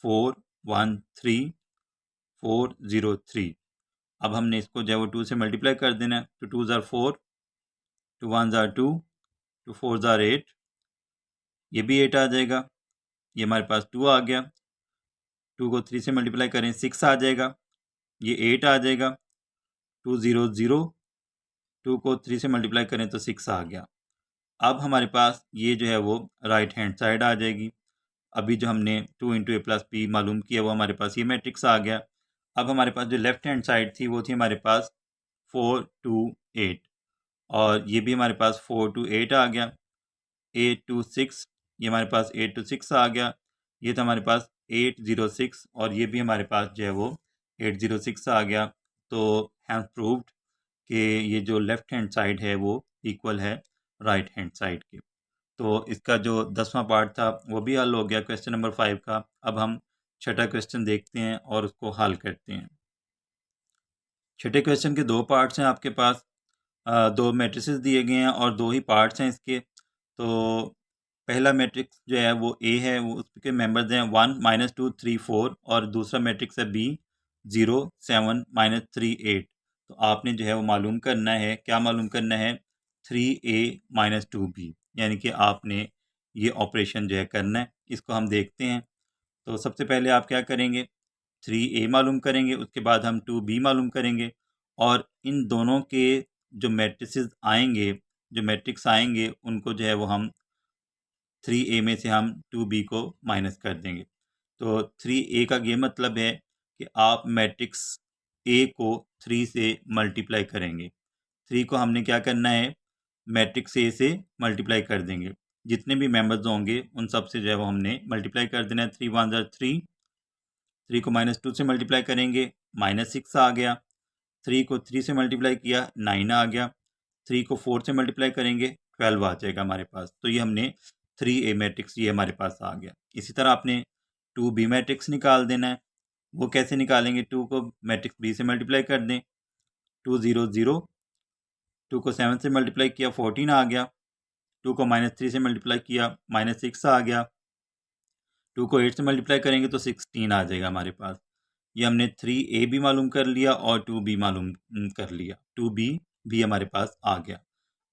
Speaker 1: 413403। अब हमने इसको जो है वो 2 से मल्टीप्लाई कर देना है। तो 2 ज़ार 4, 2 1 ज़ार 2, 2 4 ज़ार 8, ये भी 8 आ जाएगा। ये हमारे पास 2 आ गया। 2 को 3 से मल्टीप्लाई करें 6 आ जाएगा। ये 8 आ जाएगा। 2 0 0, 2 को 3 से मल्टीप्लाई करें तो 6 आ गया। अब हमारे पास ये जो है वो राइट हैंड साइड आ जाएगी। अभी जो हमने 2 इंटू ए प्लस बी मालूम किया वो हमारे पास ये मैट्रिक्स आ गया। अब हमारे पास जो लेफ्ट हैंड साइड थी वो थी हमारे पास 4 2 8, और ये भी हमारे पास 4 2 8 आ गया। 8 2 6, ये हमारे पास 8 2 6 आ गया। ये था हमारे पास 8 0 6, और ये भी हमारे पास जो है वो 8 0 6 आ गया। तो हैव प्रूव्ड कि ये जो लेफ्ट हैंड साइड है वो इक्वल है राइट हैंड साइड के। तो इसका जो 10वां पार्ट था वो भी हल हो गया क्वेश्चन नंबर 5 का। अब हम छठा क्वेश्चन देखते हैं और उसको हल करते हैं। छठे क्वेश्चन के 2 पार्ट्स हैं आपके पास। 2 मैट्रिसेस दिए गए हैं और 2 ही पार्ट्स हैं इसके। तो पहला मैट्रिक्स जो है वो ए है, वो उसके मेंबर्स हैं 1 -2 3 4, और दूसरा मैट्रिक्स है बी 0 7 -3 8। तो आपने जो है वो मालूम करना है, क्या मालूम करना है, 3a - 2b, यानी कि आपने ये ऑपरेशन जो है करना है। इसको हम देखते हैं। तो सबसे पहले आप क्या करेंगे, 3a मालूम करेंगे, उसके बाद हम 2b मालूम करेंगे, और इन दोनों के जो मैट्रिसेस आएंगे, जो मैट्रिक्स आएंगे, उनको जो है वो हम 3a में से हम 2b को माइनस कर देंगे। तो 3a का ये मतलब है कि आप मैट्रिक्स a को 3 से मल्टीप्लाई करेंगे। 3 को हमने क्या करना है, मैट्रिक्स a से मल्टीप्लाई कर देंगे। जितने भी मेंबर्स होंगे उन सब से जो है वो हमने मल्टीप्लाई कर देना है। 3 1 ज़ार 3, 3 को -2 से मल्टीप्लाई करेंगे, -6 आ गया। 3 को 3 से मल्टीप्लाई किया, 9 आ गया। 3 को 4 से मल्टीप्लाई करेंगे, 12 आ जाएगा हमारे पास। तो ये हमने 3a मैट्रिक्स ये हमारे पास आ गया। इसी तरह आपने 2b मैट्रिक्स निकाल देना है। वो कैसे निकालेंगे, 2 को मैट्रिक्स b से मल्टीप्लाई कर दें, 2 0 0, 2 को 7 से मल्टीप्लाई किया, 14 आ गया। 2 को -3 से मल्टीप्लाई किया, -6 आ गया। 2 को 8 से मल्टीप्लाई करेंगे तो 16 आ जाएगा हमारे पास। ये हमने 3a भी मालूम कर लिया और 2b मालूम कर लिया। 2b भी हमारे पास आ गया।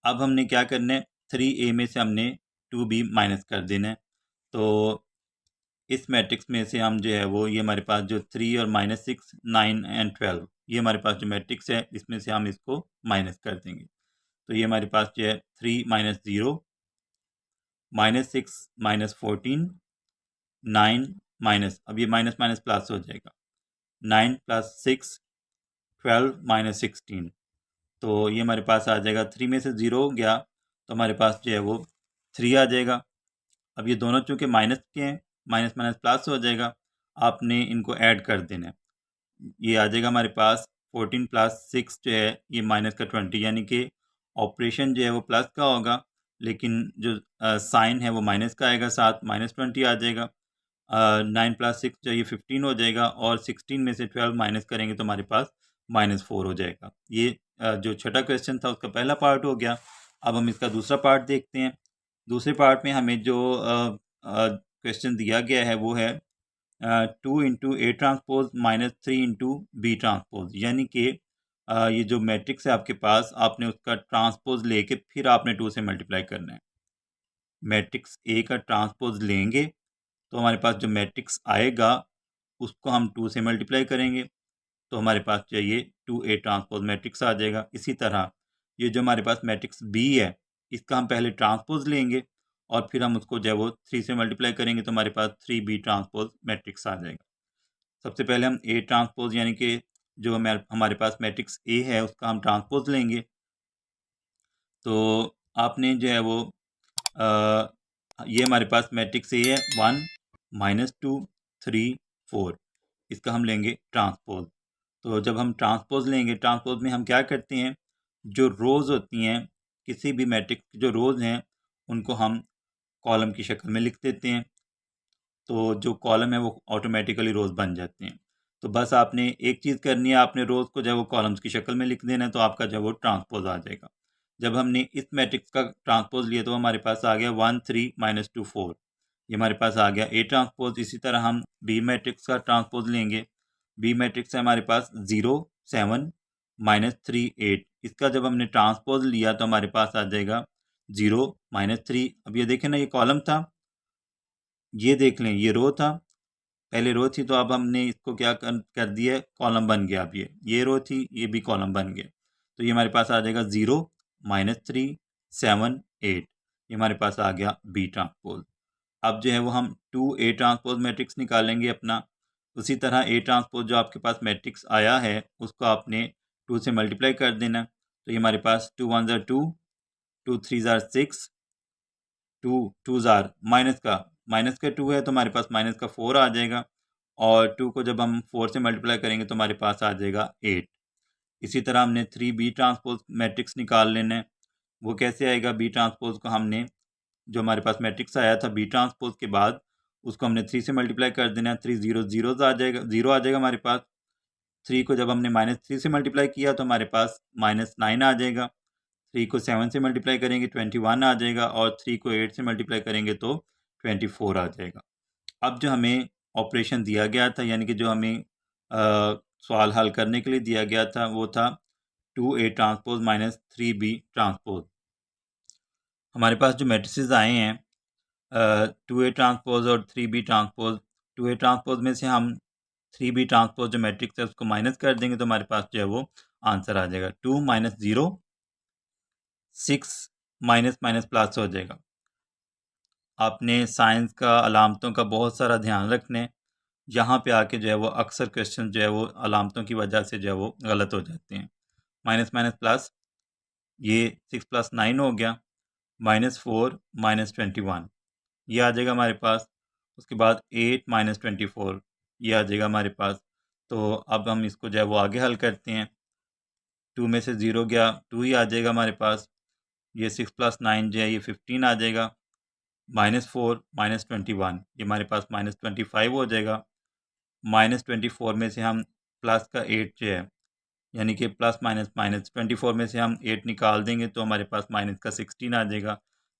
Speaker 1: अब हमने क्या करना है, 3a में से हमने 2b माइनस कर देना है। तो इस मैट्रिक्स में से हम जो है वो ये हमारे पास जो 3 और -6 9 एंड 12, ये हमारे पास जो मैट्रिक्स है इसमें से हम इसको माइनस कर देंगे। तो ये हमारे पास जो है 3 - 0, -6 -14, 9 माइनस, अब ये माइनस माइनस प्लस हो जाएगा, 9 + 6 12 - 16। तो ये हमारे पास आ जाएगा, 3 में से 0 हो गया तो हमारे पास जो है वो 3 आ जाएगा। अब ये दोनों चूँकि माइनस के हैं, माइनस माइनस प्लस हो जाएगा, आपने इनको ऐड कर देना है। ये आ जाएगा हमारे पास 14 + 6 जो है ये माइनस का 20, यानी कि ऑपरेशन जो है वो प्लस का होगा, लेकिन जो साइन है वो माइनस का आएगा, साथ -20 आ जाएगा। 9 + 6 जो ये 15 हो जाएगा, और 16 में से 12 माइनस करेंगे तो हमारे पास -4 हो जाएगा। ये जो छठा क्वेश्चन था उसका पहला पार्ट हो गया। अब हम इसका दूसरा पार्ट देखते हैं। दूसरे पार्ट में हमें जो क्वेश्चन दिया गया है वो है 2 into a transpose -3 into b transpose, यानी कि ये जो मैट्रिक्स है आपके पास, आपने उसका ट्रांसपोज लेके फिर आपने 2 से मल्टीप्लाई करना है। मैट्रिक्स ए का ट्रांसपोज लेंगे तो हमारे पास जो मैट्रिक्स आएगा उसको हम 2 से मल्टीप्लाई करेंगे, तो हमारे पास चाहिए 2a ट्रांसपोज मैट्रिक्स आ जाएगा। इसी तरह ये जो हमारे पास मैट्रिक्स b है, इसका हम पहले ट्रांसपोज लेंगे और फिर हम उसको जो है वो 3 से मल्टीप्लाई करेंगे, तो हमारे पास 3b ट्रांसपोज मैट्रिक्स आ जाएगा। सबसे पहले हम a ट्रांसपोज यानी कि जो हमारे पास मैट्रिक्स a है उसका हम ट्रांसपोज लेंगे। तो आपने जो है वो ये हमारे पास मैट्रिक्स ए है 1 -2 3 4, इसका हम लेंगे ट्रांसपोज। तो जब हम ट्रांसपोज लेंगे, ट्रांसपोज में हम क्या करते हैं, जो रोज़ होती हैं किसी भी मैट्रिक्स की, जो रोज़ हैं उनको हम कॉलम की शक्ल में लिख देते हैं। तो जो कॉलम है वो ऑटोमेटिकली रोज़ बन जाते हैं। तो बस आपने एक चीज़ करनी है, आपने रोज़ को जो है वो कॉलम्स की शक्ल में लिख देना है, तो आपका जो है वो ट्रांसपोज आ जाएगा। जब हमने इस मैट्रिक्स का ट्रांसपोज लिया तो हमारे पास आ गया 1 3 -2 4। ये हमारे पास आ गया ए ट्रांसपोज। इसी तरह हम बी मैट्रिक्स का ट्रांसपोज लेंगे। बी मैट्रिक्स है हमारे पास 0 7 -3 8। इसका जब हमने ट्रांसपोज लिया तो हमारे पास आ जाएगा 0 -3। अब ये देखें ना, ये कॉलम था, ये देख लें ये रो था, पहले रो थी, तो अब हमने इसको क्या कर दिया, कॉलम बन गया। अब ये रो थी, ये भी कॉलम बन गया। तो ये हमारे पास आ जाएगा 0 -3 7 8। ये हमारे पास आ गया बी ट्रांसपोज। अब जो है वो हम 2A ट्रांसपोज मैट्रिक्स निकालेंगे अपना। उसी तरह ए ट्रांसपोज जो आपके पास मैट्रिक्स आया है उसको आपने 2 से मल्टीप्लाई कर देना। तो ये हमारे पास 2 1 ज़ार 2, 2 3 ज़ार 6, 2 2 ज़ार माइनस का 2 है तो हमारे पास माइनस का 4 आ जाएगा, और 2 को जब हम 4 से मल्टीप्लाई करेंगे तो हमारे पास आ जाएगा 8। इसी तरह हमने 3B ट्रांसपोज मैट्रिक्स निकाल लेना है। वो कैसे आएगा, बी ट्रांसपोज को हमने, जो हमारे पास मैट्रिक्स आया था बी ट्रांसपोज के बाद, उसको हमने 3 से मल्टीप्लाई कर देना है। 3 0 0 आ जाएगा, 0 आ जाएगा हमारे पास। 3 को जब हमने -3 से मल्टीप्लाई किया तो हमारे पास -9 आ जाएगा। 3 को 7 से मल्टीप्लाई करेंगे 21 आ जाएगा, और 3 को 8 से मल्टीप्लाई करेंगे तो 24 आ जाएगा। अब जो हमें ऑपरेशन दिया गया था, यानी कि जो हमें सवाल हल करने के लिए दिया गया था, वो था 2A ट्रांसपोज -3B ट्रांसपोज। हमारे पास जो मैट्रिसेस आए हैं 2A ट्रांसपोज और 3B ट्रांसपोज, 2A ट्रांसपोज में से हम 3B ट्रांसपोज जो मैट्रिक्स है उसको माइनस कर देंगे तो हमारे पास जो है वो आंसर आ जाएगा। 2 -0 6 माइनस माइनस प्लस हो जाएगा। आपने साइंस का अलामतों का बहुत सारा ध्यान रखना है। यहाँ पे आके जो है वो अक्सर क्वेश्चन जो है वो अलामतों की वजह से जो है वो गलत हो जाते हैं। माइनस माइनस प्लस, ये 6 + 9 हो गया, -4 -21 ये आ जाएगा हमारे पास। उसके बाद 8 -24 ये आ जाएगा हमारे पास। तो अब हम इसको जो है वो आगे हल करते हैं। 2 में से 0 गया, 2 ही आ जाएगा हमारे पास। ये 6 + 9 जो है ये 15 आ जाएगा। -4 -21 ये हमारे पास -25 हो जाएगा। -24 में से हम प्लस का 8 जो है, यानी कि प्लस माइनस माइनस 24 में से हम 8 निकाल देंगे तो हमारे पास माइनस का 16 आ जाएगा।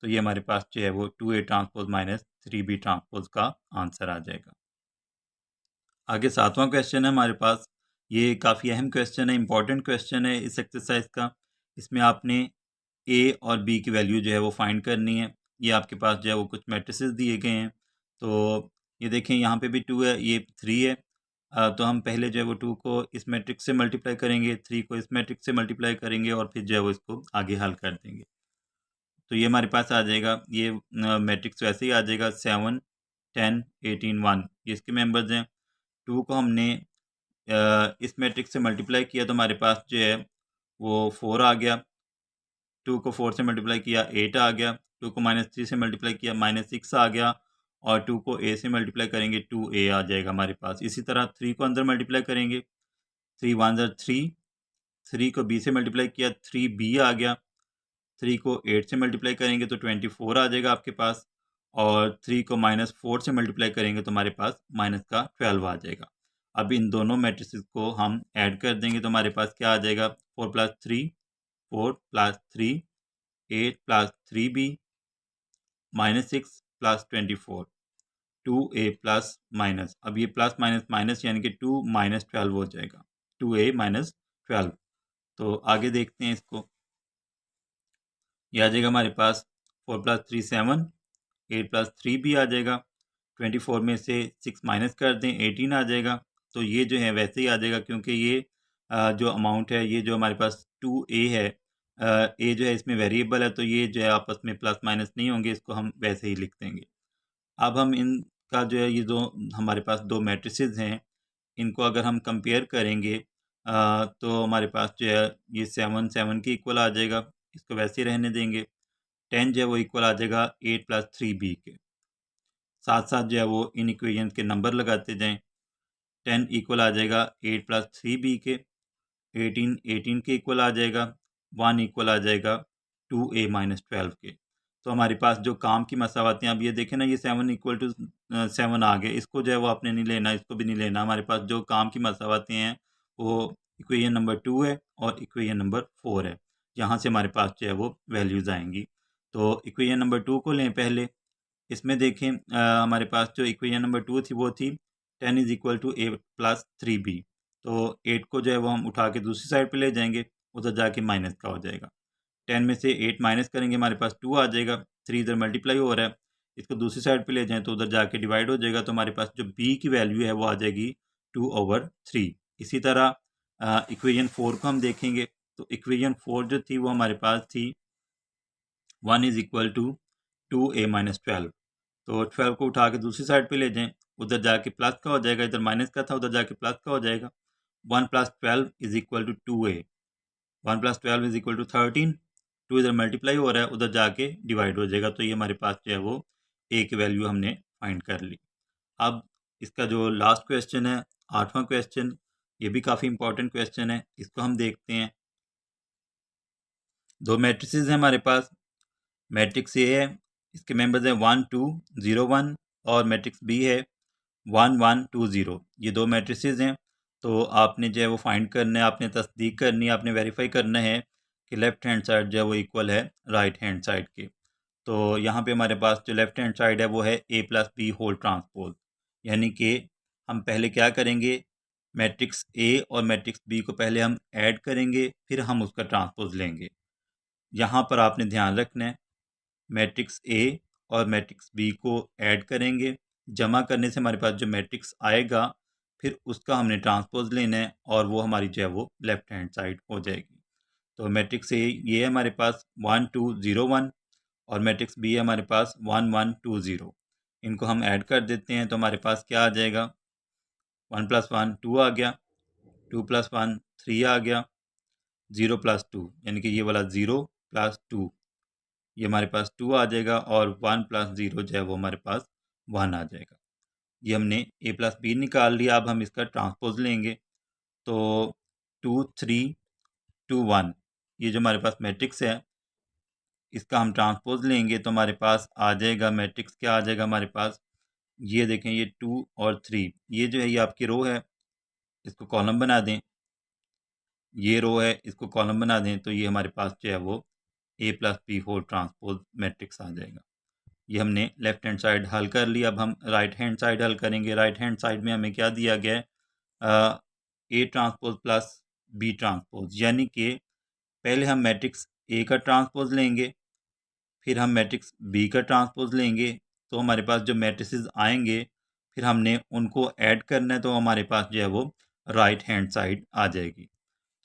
Speaker 1: तो ये हमारे पास जो है वो 2A ट्रांसपोज -3B ट्रांसपोज का आंसर आ जाएगा। आगे 7वां क्वेश्चन है हमारे पास। ये काफ़ी अहम क्वेश्चन है, इंपॉर्टेंट क्वेश्चन है इस एक्सरसाइज का। इसमें आपने ए और बी की वैल्यू जो है वो फाइंड करनी है। ये आपके पास जो है वो कुछ मैट्रिसेस दिए गए हैं। तो ये देखें यहाँ पे भी 2 है, ये 3 है। तो हम पहले जो है वो 2 को इस मैट्रिक्स से मल्टीप्लाई करेंगे, 3 को इस मैट्रिक्स से मल्टीप्लाई करेंगे, और फिर जो है वो इसको आगे हल कर देंगे। तो ये हमारे पास आ जाएगा, ये मैट्रिक्स वैसे ही आ जाएगा 7 10 18 1, ये इसके मेंबर्स हैं। 2 को हमने इस मैट्रिक्स से मल्टीप्लाई किया तो हमारे पास जो है वो 4 आ गया। 2 को 4 से मल्टीप्लाई किया 8 आ गया। 2 को -3 से मल्टीप्लाई किया -6 आ गया, और 2 को a से मल्टीप्लाई करेंगे 2a आ जाएगा हमारे पास। इसी तरह 3 को अंदर मल्टीप्लाई करेंगे, 3 1 ज़ार 3। 3 को b से मल्टीप्लाई किया 3b आ गया। 3 को 8 से मल्टीप्लाई करेंगे तो 24 आ जाएगा आपके पास, और 3 को -4 से मल्टीप्लाई करेंगे तो हमारे पास माइनस का 12 आ जाएगा। अब इन दोनों मैट्रिसेस को हम ऐड कर देंगे तो हमारे पास क्या आ जाएगा, 4 + 3 4 + 3 8 + 3b -6 + 24 2a प्लस माइनस। अब ये प्लस माइनस माइनस यानी कि 2 -12 हो जाएगा, 2a -12। तो आगे देखते हैं इसको। ये आ जाएगा हमारे पास 4 + 3 7, 8 + 3b आ जाएगा। 24 में से 6 माइनस कर दें 18 आ जाएगा। तो ये जो है वैसे ही आ जाएगा, क्योंकि ये जो अमाउंट है, ये जो हमारे पास 2a है, a जो है इसमें वेरिएबल है, तो ये जो है आपस में प्लस माइनस नहीं होंगे, इसको हम वैसे ही लिख देंगे। अब हम इनका जो है, ये जो हमारे पास दो मैट्रिसेस हैं, इनको अगर हम कंपेयर करेंगे तो हमारे पास जो है ये 7 7 के इक्वल आ जाएगा, इसको वैसे ही रहने देंगे। 10 जो है वो इक्वल आ जाएगा 8 + 3b के। साथ साथ जो है वो इन इक्वेशन के नंबर लगाते जाएं। 10 इक्वल आ जाएगा 8 + 3b के। 18 18 के इक्वल आ जाएगा। 1 इक्वल आ जाएगा 2a - 12 के। तो हमारे पास जो काम की मसावतें, अब ये देखें ना, ये 7 = 7 आ गए, इसको जो है वो आपने नहीं लेना, इसको भी नहीं लेना। हमारे पास जो काम की मसावतें हैं वो इक्वेशन नंबर 2 है और इक्वेशन नंबर 4 है। यहाँ से हमारे पास जो है वो वैल्यूज़ आएंगी। तो इक्वेशन नंबर 2 को लें पहले। इसमें देखें हमारे पास जो इक्वेशन नंबर 2 थी वो थी 10 is equal to a plus 3b। तो 8 को जो है वो हम उठा के दूसरी साइड पे ले जाएंगे, उधर जाके माइनस का हो जाएगा। 10 में से 8 माइनस करेंगे, हमारे पास 2 आ जाएगा। 3 इधर मल्टीप्लाई हो रहा है, इसको दूसरी साइड पे ले जाएं तो उधर जाके डिवाइड हो जाएगा। तो हमारे पास जो b की वैल्यू है वो आ जाएगी 2/3। इसी तरह इक्वेशन 4 को हम देखेंगे। तो इक्वेशन 4 जो थी वो हमारे पास थी 1 इज इक्वल टू 2a-12। तो 12 को उठा के दूसरी साइड पे ले जाएं, उधर जाके प्लस का हो जाएगा, इधर माइनस का था उधर जाके प्लस का हो जाएगा। 1 + 12 is equal to 2a। 1 + 12 is equal to 13। 2 इधर मल्टीप्लाई हो रहा है, उधर जाके डिवाइड हो जाएगा। तो ये हमारे पास जो है वो a की वैल्यू हमने फाइंड कर ली। अब इसका जो लास्ट क्वेश्चन है, 8वां क्वेश्चन, ये भी काफ़ी इंपॉर्टेंट क्वेश्चन है, इसको हम देखते हैं। दो मैट्रिसेस हैं हमारे पास। मैट्रिक्स ए है, इसके मेंबर्स हैं 1 2 0 1, और मैट्रिक्स बी है 1 1 2 0। ये दो मैट्रिसेस हैं। तो आपने जो है वो फाइंड करना है, आपने तस्दीक करनी है, आपने वेरीफाई करना है कि लेफ़्ट हैंड साइड जो है वो इक्वल है राइट हैंड साइड के। तो यहाँ पे हमारे पास जो लेफ़्ट हैंड साइड है वो है a + b होल ट्रांसपोज। यानी कि हम पहले क्या करेंगे, मैट्रिक्स ए और मैट्रिक्स बी को पहले हम ऐड करेंगे, फिर हम उसका ट्रांसपोज लेंगे। यहाँ पर आपने ध्यान रखना है, मैट्रिक्स ए और मैट्रिक्स बी को ऐड करेंगे, जमा करने से हमारे पास जो मैट्रिक्स आएगा फिर उसका हमने ट्रांसपोज लेना है, और वो हमारी जो है वो लेफ़्ट हैंड साइड हो जाएगी। तो मैट्रिक्स ए ये है हमारे पास 1 2 0 1, और मैट्रिक्स बी है हमारे पास 1 1 2 0। इनको हम ऐड कर देते हैं तो हमारे पास क्या आ जाएगा, 1 + 1 2 आ गया, 2 + 1 3 आ गया, 0 + 2 यानी कि ये वाला 0 + 2, ये हमारे पास 2 आ जाएगा, और 1 + 0 जो है वो हमारे पास 1 आ जाएगा। ये हमने a + b निकाल लिया। अब हम इसका ट्रांसपोज लेंगे। तो 2 3 2 1, ये जो हमारे पास मैट्रिक्स है इसका हम ट्रांसपोज लेंगे तो हमारे पास आ जाएगा, मैट्रिक्स क्या आ जाएगा हमारे पास, ये देखें, ये 2 और 3, ये जो है ये आपकी रो है, इसको कॉलम बना दें। ये रो है, इसको कॉलम बना दें, तो ये हमारे पास जो है वो a + b whole transpose matrix आ जाएगा। ये हमने लेफ्ट हैंड साइड हल कर लिया। अब हम राइट हैंड साइड हल करेंगे। राइट हैंड साइड में हमें क्या दिया गया है, a transpose plus b transpose, यानी कि पहले हम मैट्रिक्स ए का ट्रांसपोज लेंगे, फिर हम मैट्रिक्स बी का ट्रांसपोज लेंगे। तो हमारे पास जो मैट्रिसेस आएंगे फिर हमने उनको ऐड करना है, तो हमारे पास जो है वो राइट हैंड साइड आ जाएगी।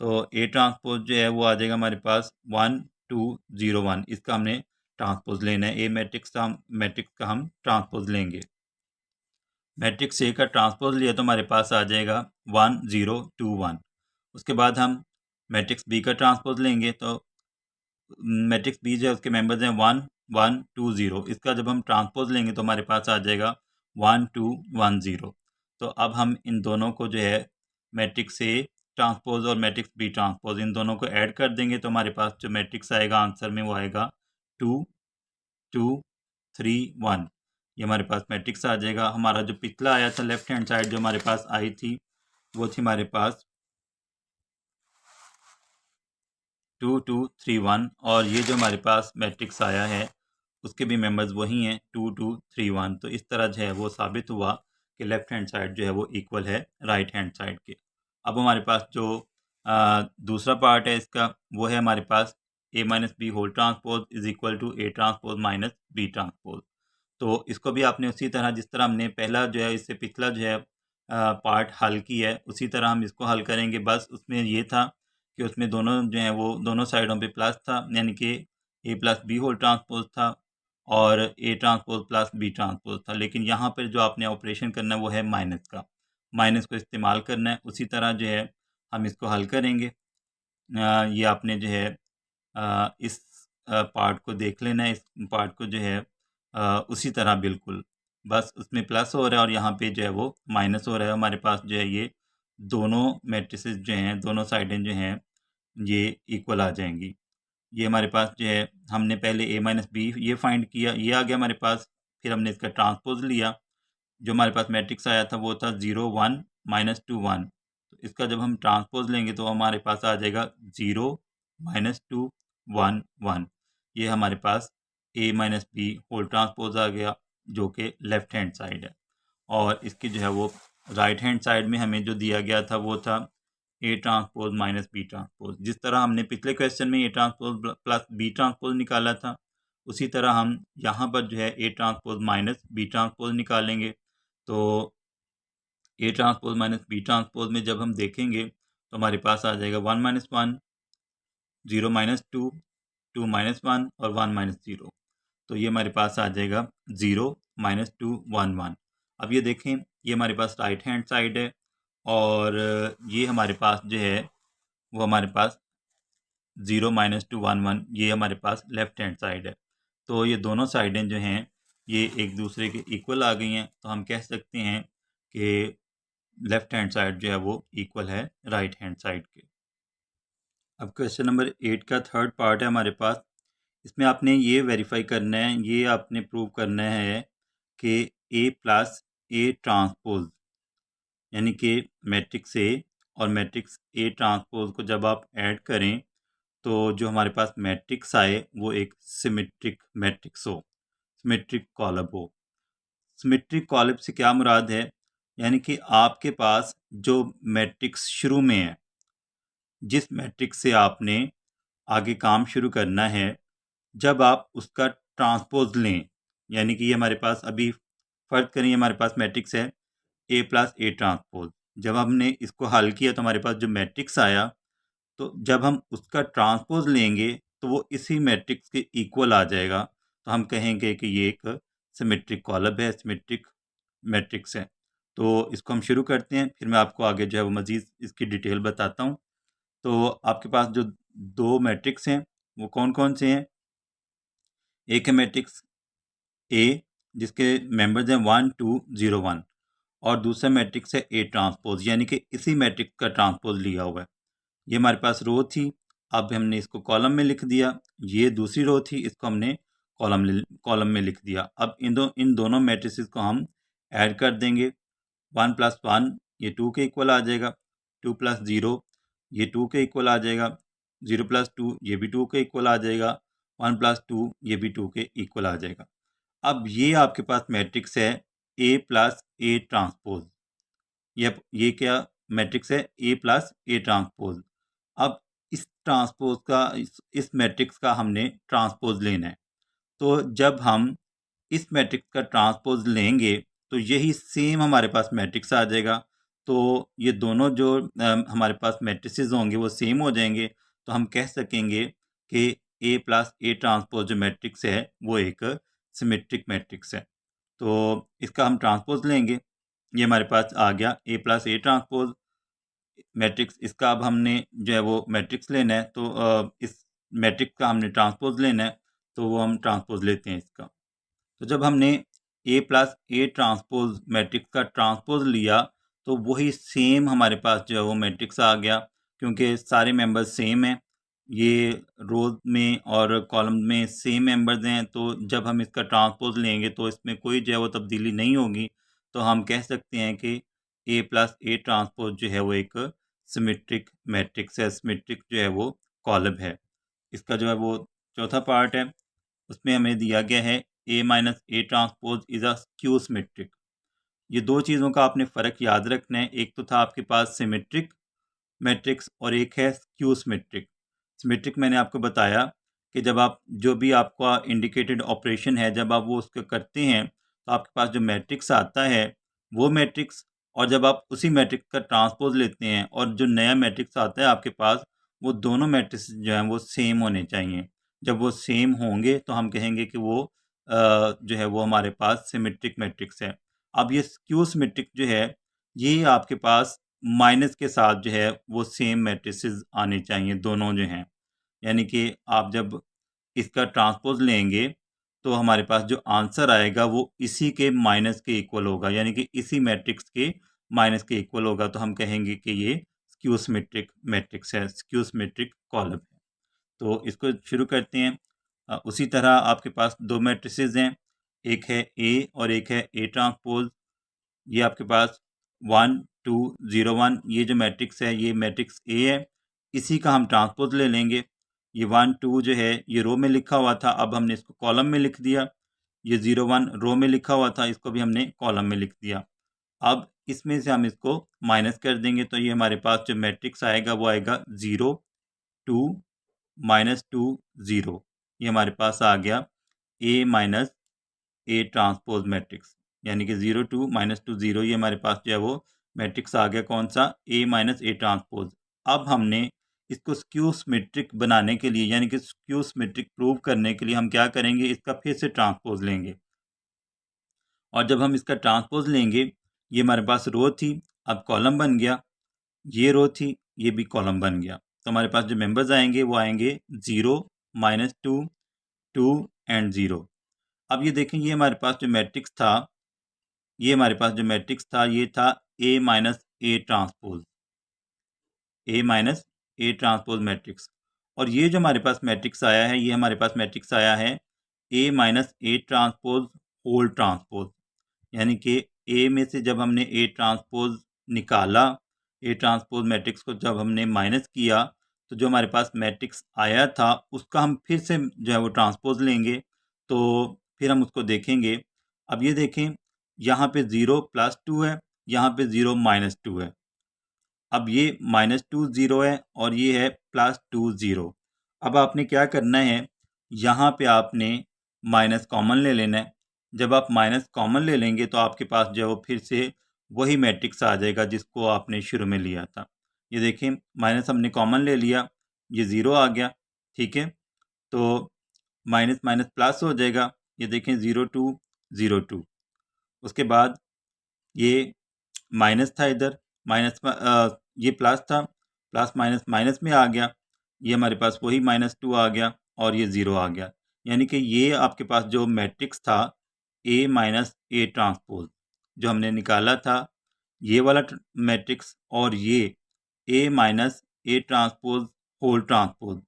Speaker 1: तो ए ट्रांसपोज जो है वो आ जाएगा हमारे पास 1 2 0 1, इसका हमने ट्रांसपोज लेना है। ए मैट्रिक्स का हम ट्रांसपोज लेंगे। मैट्रिक्स ए का ट्रांसपोज लिया तो हमारे पास आ जाएगा 1 0 2 1। उसके बाद हम मैट्रिक्स बी का ट्रांसपोज लेंगे, तो मैट्रिक्स बी जो है उसके मेंबर्स हैं 1 1 2 0। इसका जब हम ट्रांसपोज लेंगे तो हमारे पास आ जाएगा 1 2 1 0। तो अब हम इन दोनों को जो है मैट्रिक्स ए ट्रांसपोज और मैट्रिक्स बी ट्रांसपोज इन दोनों को ऐड कर देंगे, तो हमारे पास जो मैट्रिक्स आएगा आंसर में वो आएगा 2 2 3 1। ये हमारे पास मैट्रिक्स आ जाएगा। हमारा जो पिछला आया था लेफ्ट हैंड साइड जो हमारे पास आई थी वो थी हमारे पास 2 2 3 1, और ये जो हमारे पास मैट्रिक्स आया है उसके भी मेंबर्स वही हैं 2 2 3 1। तो इस तरह जो है वो साबित हुआ कि लेफ्ट हैंड साइड जो है वो इक्वल है राइट हैंड साइड के। अब हमारे पास जो दूसरा पार्ट है इसका वो है हमारे पास a - b whole transpose is equal to a transpose minus b transpose. तो इसको भी आपने उसी तरह जिस तरह हमने पहला जो है इससे पिछला जो है पार्ट हल किया है उसी तरह हम इसको हल करेंगे। बस उसमें ये था कि उसमें दोनों जो हैं वो दोनों साइडों पे प्लस था, यानी कि a + b होल ट्रांसपोज था और a transpose plus b transpose था। लेकिन यहाँ पर जो आपने ऑपरेशन करना है वो है माइनस का, माइनस को इस्तेमाल करना है। उसी तरह जो है हम इसको हल करेंगे। ये आपने जो है इस पार्ट को देख लेना है, इस पार्ट को जो है उसी तरह बिल्कुल, बस उसमें प्लस हो रहा है और यहाँ पे जो है वो माइनस हो रहा है। हमारे पास जो है ये दोनों मैट्रिसेस जो हैं, दोनों साइडें जो हैं ये इक्वल आ जाएंगी। ये हमारे पास जो है हमने पहले a - b ये फाइंड किया, ये आ गया हमारे पास। फिर हमने इसका ट्रांसपोज लिया, जो हमारे पास मैट्रिक्स आया था वो था 0 1 -2 1। तो इसका जब हम ट्रांसपोज लेंगे तो हमारे पास आ जाएगा 0 -2 1 1। ये हमारे पास a - b होल ट्रांसपोज आ गया। जो कि लेफ्ट हैंड साइड है। और इसकी जो है वो राइट हैंड साइड में हमें जो दिया गया था वो था a transpose minus b transpose. जिस तरह हमने पिछले क्वेश्चन में a transpose plus b transpose निकाला था, उसी तरह हम यहाँ पर जो है a transpose minus b transpose निकालेंगे। तो a transpose minus b transpose में जब हम देखेंगे तो हमारे पास आ जाएगा 1 माइनस 1, 0 माइनस 2, 2 माइनस 1 और 1 माइनस 0। तो ये हमारे पास आ जाएगा 0 माइनस 2 1 1। अब ये देखें, ये हमारे पास राइट हैंड साइड है और ये हमारे पास जो है वो हमारे पास 0 माइनस 2 1 1, ये हमारे पास लेफ्ट हैंड साइड है। तो ये दोनों साइडें जो हैं ये एक दूसरे के इक्वल आ गई हैं। तो हम कह सकते हैं कि लेफ्ट हैंड साइड जो है वो इक्वल है राइट हैंड साइड के। अब क्वेश्चन नंबर 8 का थर्ड पार्ट है हमारे पास। इसमें आपने ये वेरीफाई करना है, ये आपने प्रूव करना है कि ए प्लस ए ट्रांसपोज यानी कि मैट्रिक्स ए और मैट्रिक्स ए ट्रांसपोज को जब आप ऐड करें तो जो हमारे पास मैट्रिक्स आए वो एक सिमेट्रिक मैट्रिक्स हो, सिमेट्रिक कॉलम हो। सिमेट्रिक कॉलम से क्या मुराद है, यानी कि आपके पास जो मैट्रिक्स शुरू में है, जिस मैट्रिक्स से आपने आगे काम शुरू करना है, जब आप उसका ट्रांसपोज लें, यानी कि ये हमारे पास अभी फर्ज करें हमारे पास मैट्रिक्स है ए प्लस ए ट्रांसपोज। जब हमने इसको हल किया तो हमारे पास जो मैट्रिक्स आया, तो जब हम उसका ट्रांसपोज लेंगे तो वो इसी मैट्रिक्स के इक्वल आ जाएगा। तो हम कहेंगे कि ये एक सिमेट्रिक कॉलम है, सिमेट्रिक मैट्रिक्स है। तो इसको हम शुरू करते हैं, फिर मैं आपको आगे जो है वो मज़ीद इसकी डिटेल बताता हूँ। तो आपके पास जो दो मैट्रिक्स हैं वो कौन कौन से हैं? एक है मैट्रिक्स ए जिसके मेंबर्स हैं 1 2 0 1 और दूसरा मैट्रिक्स है ए ट्रांसपोज, यानी कि इसी मैट्रिक्स का ट्रांसपोज लिया हुआ है। ये हमारे पास रो थी, अब हमने इसको कॉलम में लिख दिया। ये दूसरी रो थी, इसको हमने कॉलम में लिख दिया। अब इन दोनों मैट्रिसेस को हम ऐड कर देंगे। 1 प्लस 1 ये 2 के इक्वल आ जाएगा, 2 प्लस 0 ये 2 के इक्वल आ जाएगा, 0 प्लस 2 ये भी 2 के इक्वल आ जाएगा, 1 प्लस 2 ये भी 2 के इक्वल आ जाएगा। अब ये आपके पास मैट्रिक्स है ए प्लस ए ट्रांसपोज। ये क्या मैट्रिक्स है? ए प्लस ए ट्रांसपोज। अब इस ट्रांसपोज का इस मैट्रिक्स का हमने ट्रांसपोज लेना है। तो जब हम इस मैट्रिक्स का ट्रांसपोज लेंगे तो यही सेम हमारे पास मैट्रिक्स आ जाएगा। तो ये दोनों जो हमारे पास मैट्रिसेस होंगे वो सेम हो जाएंगे। तो हम कह सकेंगे कि ए प्लस ए ट्रांसपोज जो मैट्रिक्स है वो एक सिमेट्रिक मैट्रिक्स है। तो इसका हम ट्रांसपोज लेंगे, ये हमारे पास आ गया ए प्लस ए ट्रांसपोज मैट्रिक्स। इसका अब हमने जो है वो मैट्रिक्स लेना है, तो इस मैट्रिक्स का हमने ट्रांसपोज लेना है, तो वो हम ट्रांसपोज लेते हैं इसका। तो जब हमने ए प्लस ए ट्रांसपोज मैट्रिक्स का ट्रांसपोज लिया तो वही सेम हमारे पास जो है वो मैट्रिक्स आ गया, क्योंकि सारे मेंबर्स सेम हैं, ये रोज में और कॉलम में सेम मेंबर्स हैं। तो जब हम इसका ट्रांसपोज लेंगे तो इसमें कोई जो है वो तब्दीली नहीं होगी। तो हम कह सकते हैं कि ए प्लस ए ट्रांसपोज जो है वो एक सिमेट्रिक मैट्रिक्स है, सिमेट्रिक जो है वो कॉलम है। इसका जो है वो चौथा पार्ट है, उसमें हमें दिया गया है A minus A transpose is a skew symmetric. ये दो चीज़ों का आपने फ़र्क याद रखना है। एक तो था आपके पास सिमेट्रिक मैट्रिक्स और एक है स्क्यू सिमेट्रिक। सिमेट्रिक मैंने आपको बताया कि जब आप जो भी आपका इंडिकेटेड ऑपरेशन है जब आप वो उसको करते हैं तो आपके पास जो मैट्रिक्स आता है वो मैट्रिक्स, और जब आप उसी मैट्रिक्स का ट्रांसपोज लेते हैं और जो नया मैट्रिक्स आता है आपके पास, वो दोनों मैट्रिक्स जो हैं वो सेम होने चाहिए। जब वो सेम होंगे तो हम कहेंगे कि वो जो है वो हमारे पास सिमेट्रिक मैट्रिक्स है। अब ये स्क्यू सिमेट्रिक जो है ये आपके पास माइनस के साथ जो है वो सेम मैट्रिसेस आने चाहिए दोनों जो हैं। यानी कि आप जब इसका ट्रांसपोज लेंगे तो हमारे पास जो आंसर आएगा वो इसी के माइनस के इक्वल होगा, यानी कि इसी मैट्रिक्स के माइनस के इक्वल होगा। तो हम कहेंगे कि ये स्क्यू सिमेट्रिक मैट्रिक्स है, स्क्यू सिमेट्रिक कॉलम है। तो इसको शुरू करते हैं। उसी तरह आपके पास दो मैट्रिसेस हैं, एक है ए और एक है ए ट्रांसपोज। ये आपके पास 1 2 0 1 ये जो मैट्रिक्स है ये मैट्रिक्स ए है, इसी का हम ट्रांसपोज ले लेंगे। ये 1 2 जो है ये रो में लिखा हुआ था, अब हमने इसको कॉलम में लिख दिया। ये 0 1 रो में लिखा हुआ था, इसको भी हमने कॉलम में लिख दिया। अब इसमें से हम इसको माइनस कर देंगे तो ये हमारे पास जो मैट्रिक्स आएगा वो आएगा 0 2 -2 0। ये हमारे पास आ गया A minus A transpose matrix, यानी कि 0 2 -2 0। ये हमारे पास जो है वो मैट्रिक्स आ गया, कौन सा? A minus A transpose. अब हमने इसको स्क्यू सिमेट्रिक बनाने के लिए, यानी कि स्क्यू सिमेट्रिक प्रूव करने के लिए हम क्या करेंगे, इसका फिर से ट्रांसपोज लेंगे। और जब हम इसका ट्रांसपोज लेंगे, ये हमारे पास रो थी, अब कॉलम बन गया, ये रो थी, ये भी कॉलम बन गया। तो हमारे पास जो मेंबर्स आएंगे वो आएंगे 0 -2 2 एंड 0। अब ये देखें, ये हमारे पास जो मैट्रिक्स था, ये हमारे पास जो मैट्रिक्स था ये था A minus A transpose, A minus A transpose matrix. और ये जो हमारे पास मैट्रिक्स आया है, ये हमारे पास मैट्रिक्स आया है A minus A transpose whole transpose, यानी कि A में से जब हमने A ट्रांसपोज निकाला, A ट्रांसपोज मैट्रिक्स को जब हमने माइनस किया, तो जो हमारे पास मैट्रिक्स आया था उसका हम फिर से जो है वो ट्रांसपोज लेंगे, तो फिर हम उसको देखेंगे। अब ये देखें, यहाँ पे 0 +2 है, यहाँ पे 0 -2 है। अब ये -2 0 है और ये है +2 0। अब आपने क्या करना है, यहाँ पे आपने माइनस कॉमन ले लेना है। जब आप माइनस कॉमन ले लेंगे तो आपके पास जो है वो फिर से वही मैट्रिक्स आ जाएगा जिसको आपने शुरू में लिया था। ये देखें, माइनस हमने कॉमन ले लिया, ये 0 आ गया, ठीक है। तो माइनस माइनस प्लस हो जाएगा, ये देखें 0 2 0 2। उसके बाद ये माइनस था, इधर माइनस ये प्लस था, प्लस माइनस माइनस में आ गया, ये हमारे पास वही -2 आ गया और ये 0 आ गया। यानी कि ये आपके पास जो मैट्रिक्स था A माइनस A ट्रांसपोज जो हमने निकाला था, ये वाला मैट्रिक्स, और ये A minus A transpose whole transpose,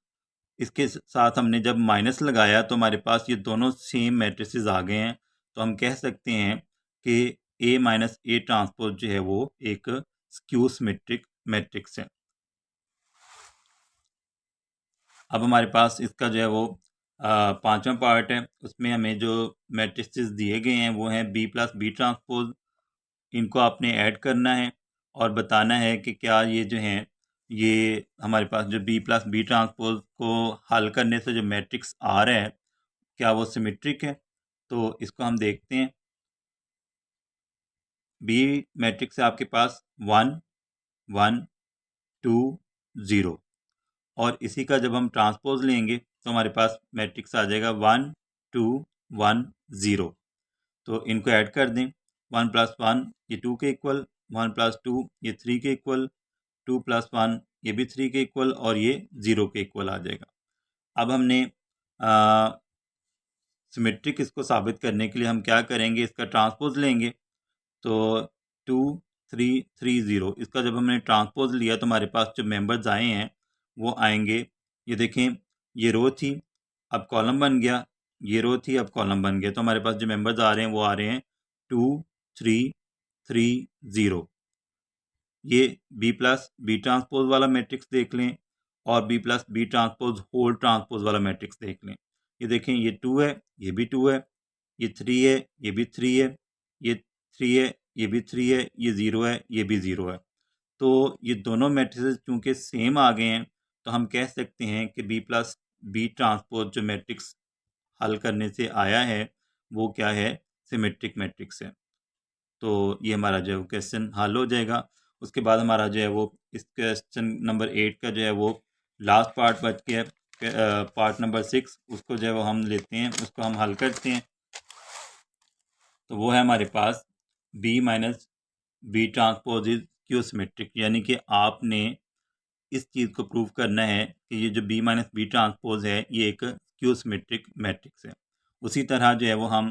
Speaker 1: इसके साथ हमने जब माइनस लगाया तो हमारे पास ये दोनों सेम मैट्रिसेस आ गए हैं। तो हम कह सकते हैं कि A माइनस A ट्रांसपोज जो है वो एक स्क्यू सिमेट्रिक मैट्रिक्स है। अब हमारे पास इसका जो है वो पांचवा पार्ट है, उसमें हमें जो मैट्रिसेस दिए गए हैं वो हैं B प्लस B ट्रांसपोज। इनको आपने ऐड करना है और बताना है कि क्या ये जो हैं, ये हमारे पास जो B प्लस B ट्रांसपोज को हल करने से जो मैट्रिक्स आ रहा है, क्या वो सिमेट्रिक है। तो इसको हम देखते हैं। B मैट्रिक्स है आपके पास 1 1 2 0, और इसी का जब हम ट्रांसपोज लेंगे तो हमारे पास मैट्रिक्स आ जाएगा 1 2 1 0। तो इनको ऐड कर दें, 1 + 1 ये 2 के इक्वल, 1 + 2 ये 3 के इक्वल, 2 + 1 ये भी 3 के इक्वल, और ये 0 के इक्वल आ जाएगा। अब हमने सिमेट्रिक इसको साबित करने के लिए हम क्या करेंगे, इसका ट्रांसपोज लेंगे। तो 2 3 3 0, इसका जब हमने ट्रांसपोज लिया तो हमारे पास जो मेंबर्स आए हैं वो आएंगे, ये देखें, ये रो थी, अब कॉलम बन गया, ये रो थी, अब कॉलम बन गया। तो हमारे पास जो मेंबर्स आ रहे हैं वो आ रहे हैं 2 3 3 0। ये B प्लस B ट्रांसपोज वाला मैट्रिक्स देख लें, और B plus B transpose whole transpose वाला मैट्रिक्स देख लें। ये देखें, ये 2 है, ये भी 2 है, ये 3 है, ये भी 3 है, ये 3 है, ये भी 3 है, ये 0 है, ये भी 0 है। तो ये दोनों मैट्रिसेस चूँकि सेम आ गए हैं, तो हम कह सकते हैं कि B प्लस B ट्रांसपोज जो मैट्रिक्स हल करने से आया है वो क्या है, सिमेट्रिक मैट्रिक्स है। तो ये हमारा जो है क्वेश्चन हल हो जाएगा। उसके बाद हमारा जो है वो इस क्वेश्चन नंबर 8 का जो है वो लास्ट पार्ट बच गया है, पार्ट नंबर 6, उसको जो है वो हम लेते हैं, उसको हम हल करते हैं। तो वो है हमारे पास B minus B transpose is Q symmetric, यानी कि आपने इस चीज़ को प्रूव करना है कि ये जो B माइनस B ट्रांसपोज है ये एक क्यू सिमेट्रिक मैट्रिक्स है। उसी तरह जो है वो हम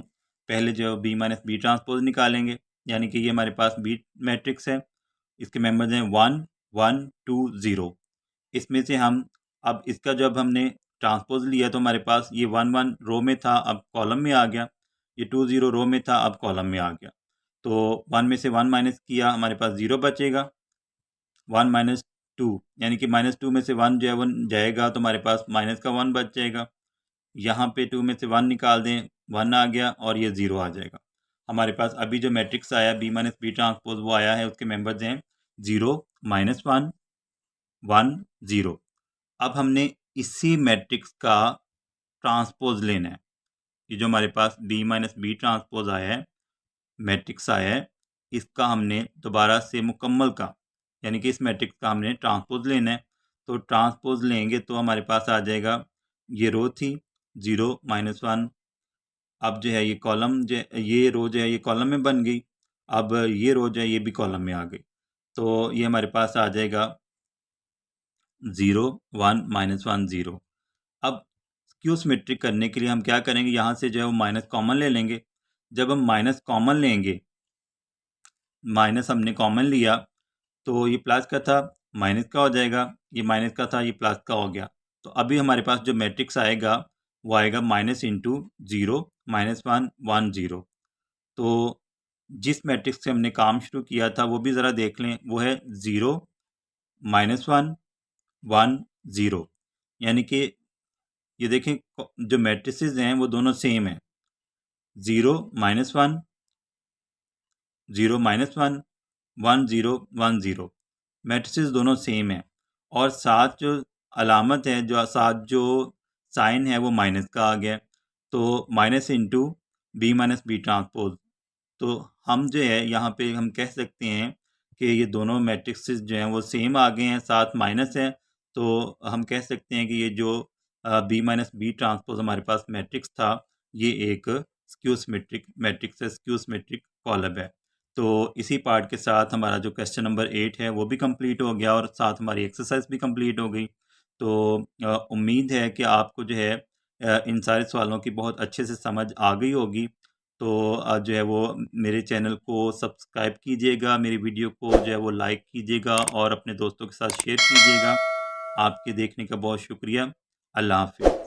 Speaker 1: पहले जो B माइनस B ट्रांसपोज निकालेंगे, यानी कि ये हमारे पास B मैट्रिक्स है, इसके मेंबर्स हैं 1 1 2 0। इसमें से हम अब इसका जब हमने ट्रांसपोज लिया तो हमारे पास ये 1 1 रो में था, अब कॉलम में आ गया, ये 2 0 रो में था, अब कॉलम में आ गया। तो 1 में से 1 माइनस किया, हमारे पास 0 बचेगा, 1 माइनस 2, यानी कि -2 में से 1 जाएगा तो हमारे पास माइनस का 1 बच जाएगा। यहाँ पे 2 में से 1 निकाल दें 1 आ गया और ये 0 आ जाएगा। हमारे पास अभी जो मैट्रिक्स आया बी माइनस बी ट्रांसपोज वो आया है, उसके मेंबर्स हैं 0 -1 1 0। अब हमने इसी मैट्रिक्स का ट्रांसपोज लेना है। ये जो हमारे पास बी माइनस बी ट्रांसपोज आया है, मैट्रिक्स आया है, इसका हमने दोबारा से मुकम्मल का यानी कि इस मैट्रिक्स का हमने ट्रांसपोज लेना है। तो ट्रांसपोज लेंगे तो हमारे पास आ जाएगा, ये रो थी 0 -1, अब जो है ये कॉलम जो ये रो जो है ये कॉलम में बन गई, अब ये रो जो है ये भी कॉलम में आ गई। तो ये हमारे पास आ जाएगा 0 1 -1 0। अब स्क्यू सिमेट्रिक करने के लिए हम क्या करेंगे, यहाँ से जो है वो माइनस कॉमन ले लेंगे। जब हम माइनस कॉमन लेंगे, माइनस हमने कॉमन लिया तो ये प्लस का था माइनस का हो जाएगा, ये माइनस का था ये प्लस का हो गया। तो अभी हमारे पास जो मैट्रिक्स आएगा वो आएगा माइनस इंटू 0 -1 1 0। तो जिस मैट्रिक्स से हमने काम शुरू किया था वो भी ज़रा देख लें, वो है 0 -1 1 0। यानी कि ये देखें जो मैट्रिसेस हैं वो दोनों सेम हैं, 0 -1 0 -1 1 0 1 0, मैट्रिसेस दोनों सेम हैं। और साथ जो अलामत है, जो साथ जो साइन है वो माइनस का आ गया, तो minus into b minus b transpose. तो हम जो है यहाँ पे हम कह सकते हैं कि ये दोनों मैट्रिक्सेस जो हैं वो सेम आ गए हैं, साथ माइनस है। तो हम कह सकते हैं कि ये जो बी माइनस बी ट्रांसपोज हमारे पास मैट्रिक्स था, ये एक स्क्यू सिमेट्रिक मैट्रिक्स है, स्क्यू सिमेट्रिक कॉलम है। तो इसी पार्ट के साथ हमारा जो क्वेश्चन नंबर 8 है वो भी कंप्लीट हो गया और साथ हमारी एक्सरसाइज भी कंप्लीट हो गई। तो उम्मीद है कि आपको जो है इन सारे सवालों की बहुत अच्छे से समझ आ गई होगी। तो जो है वो मेरे चैनल को सब्सक्राइब कीजिएगा, मेरी वीडियो को जो है वो लाइक कीजिएगा और अपने दोस्तों के साथ शेयर कीजिएगा। आपके देखने का बहुत शुक्रिया। अल्लाह हाफ़िज़।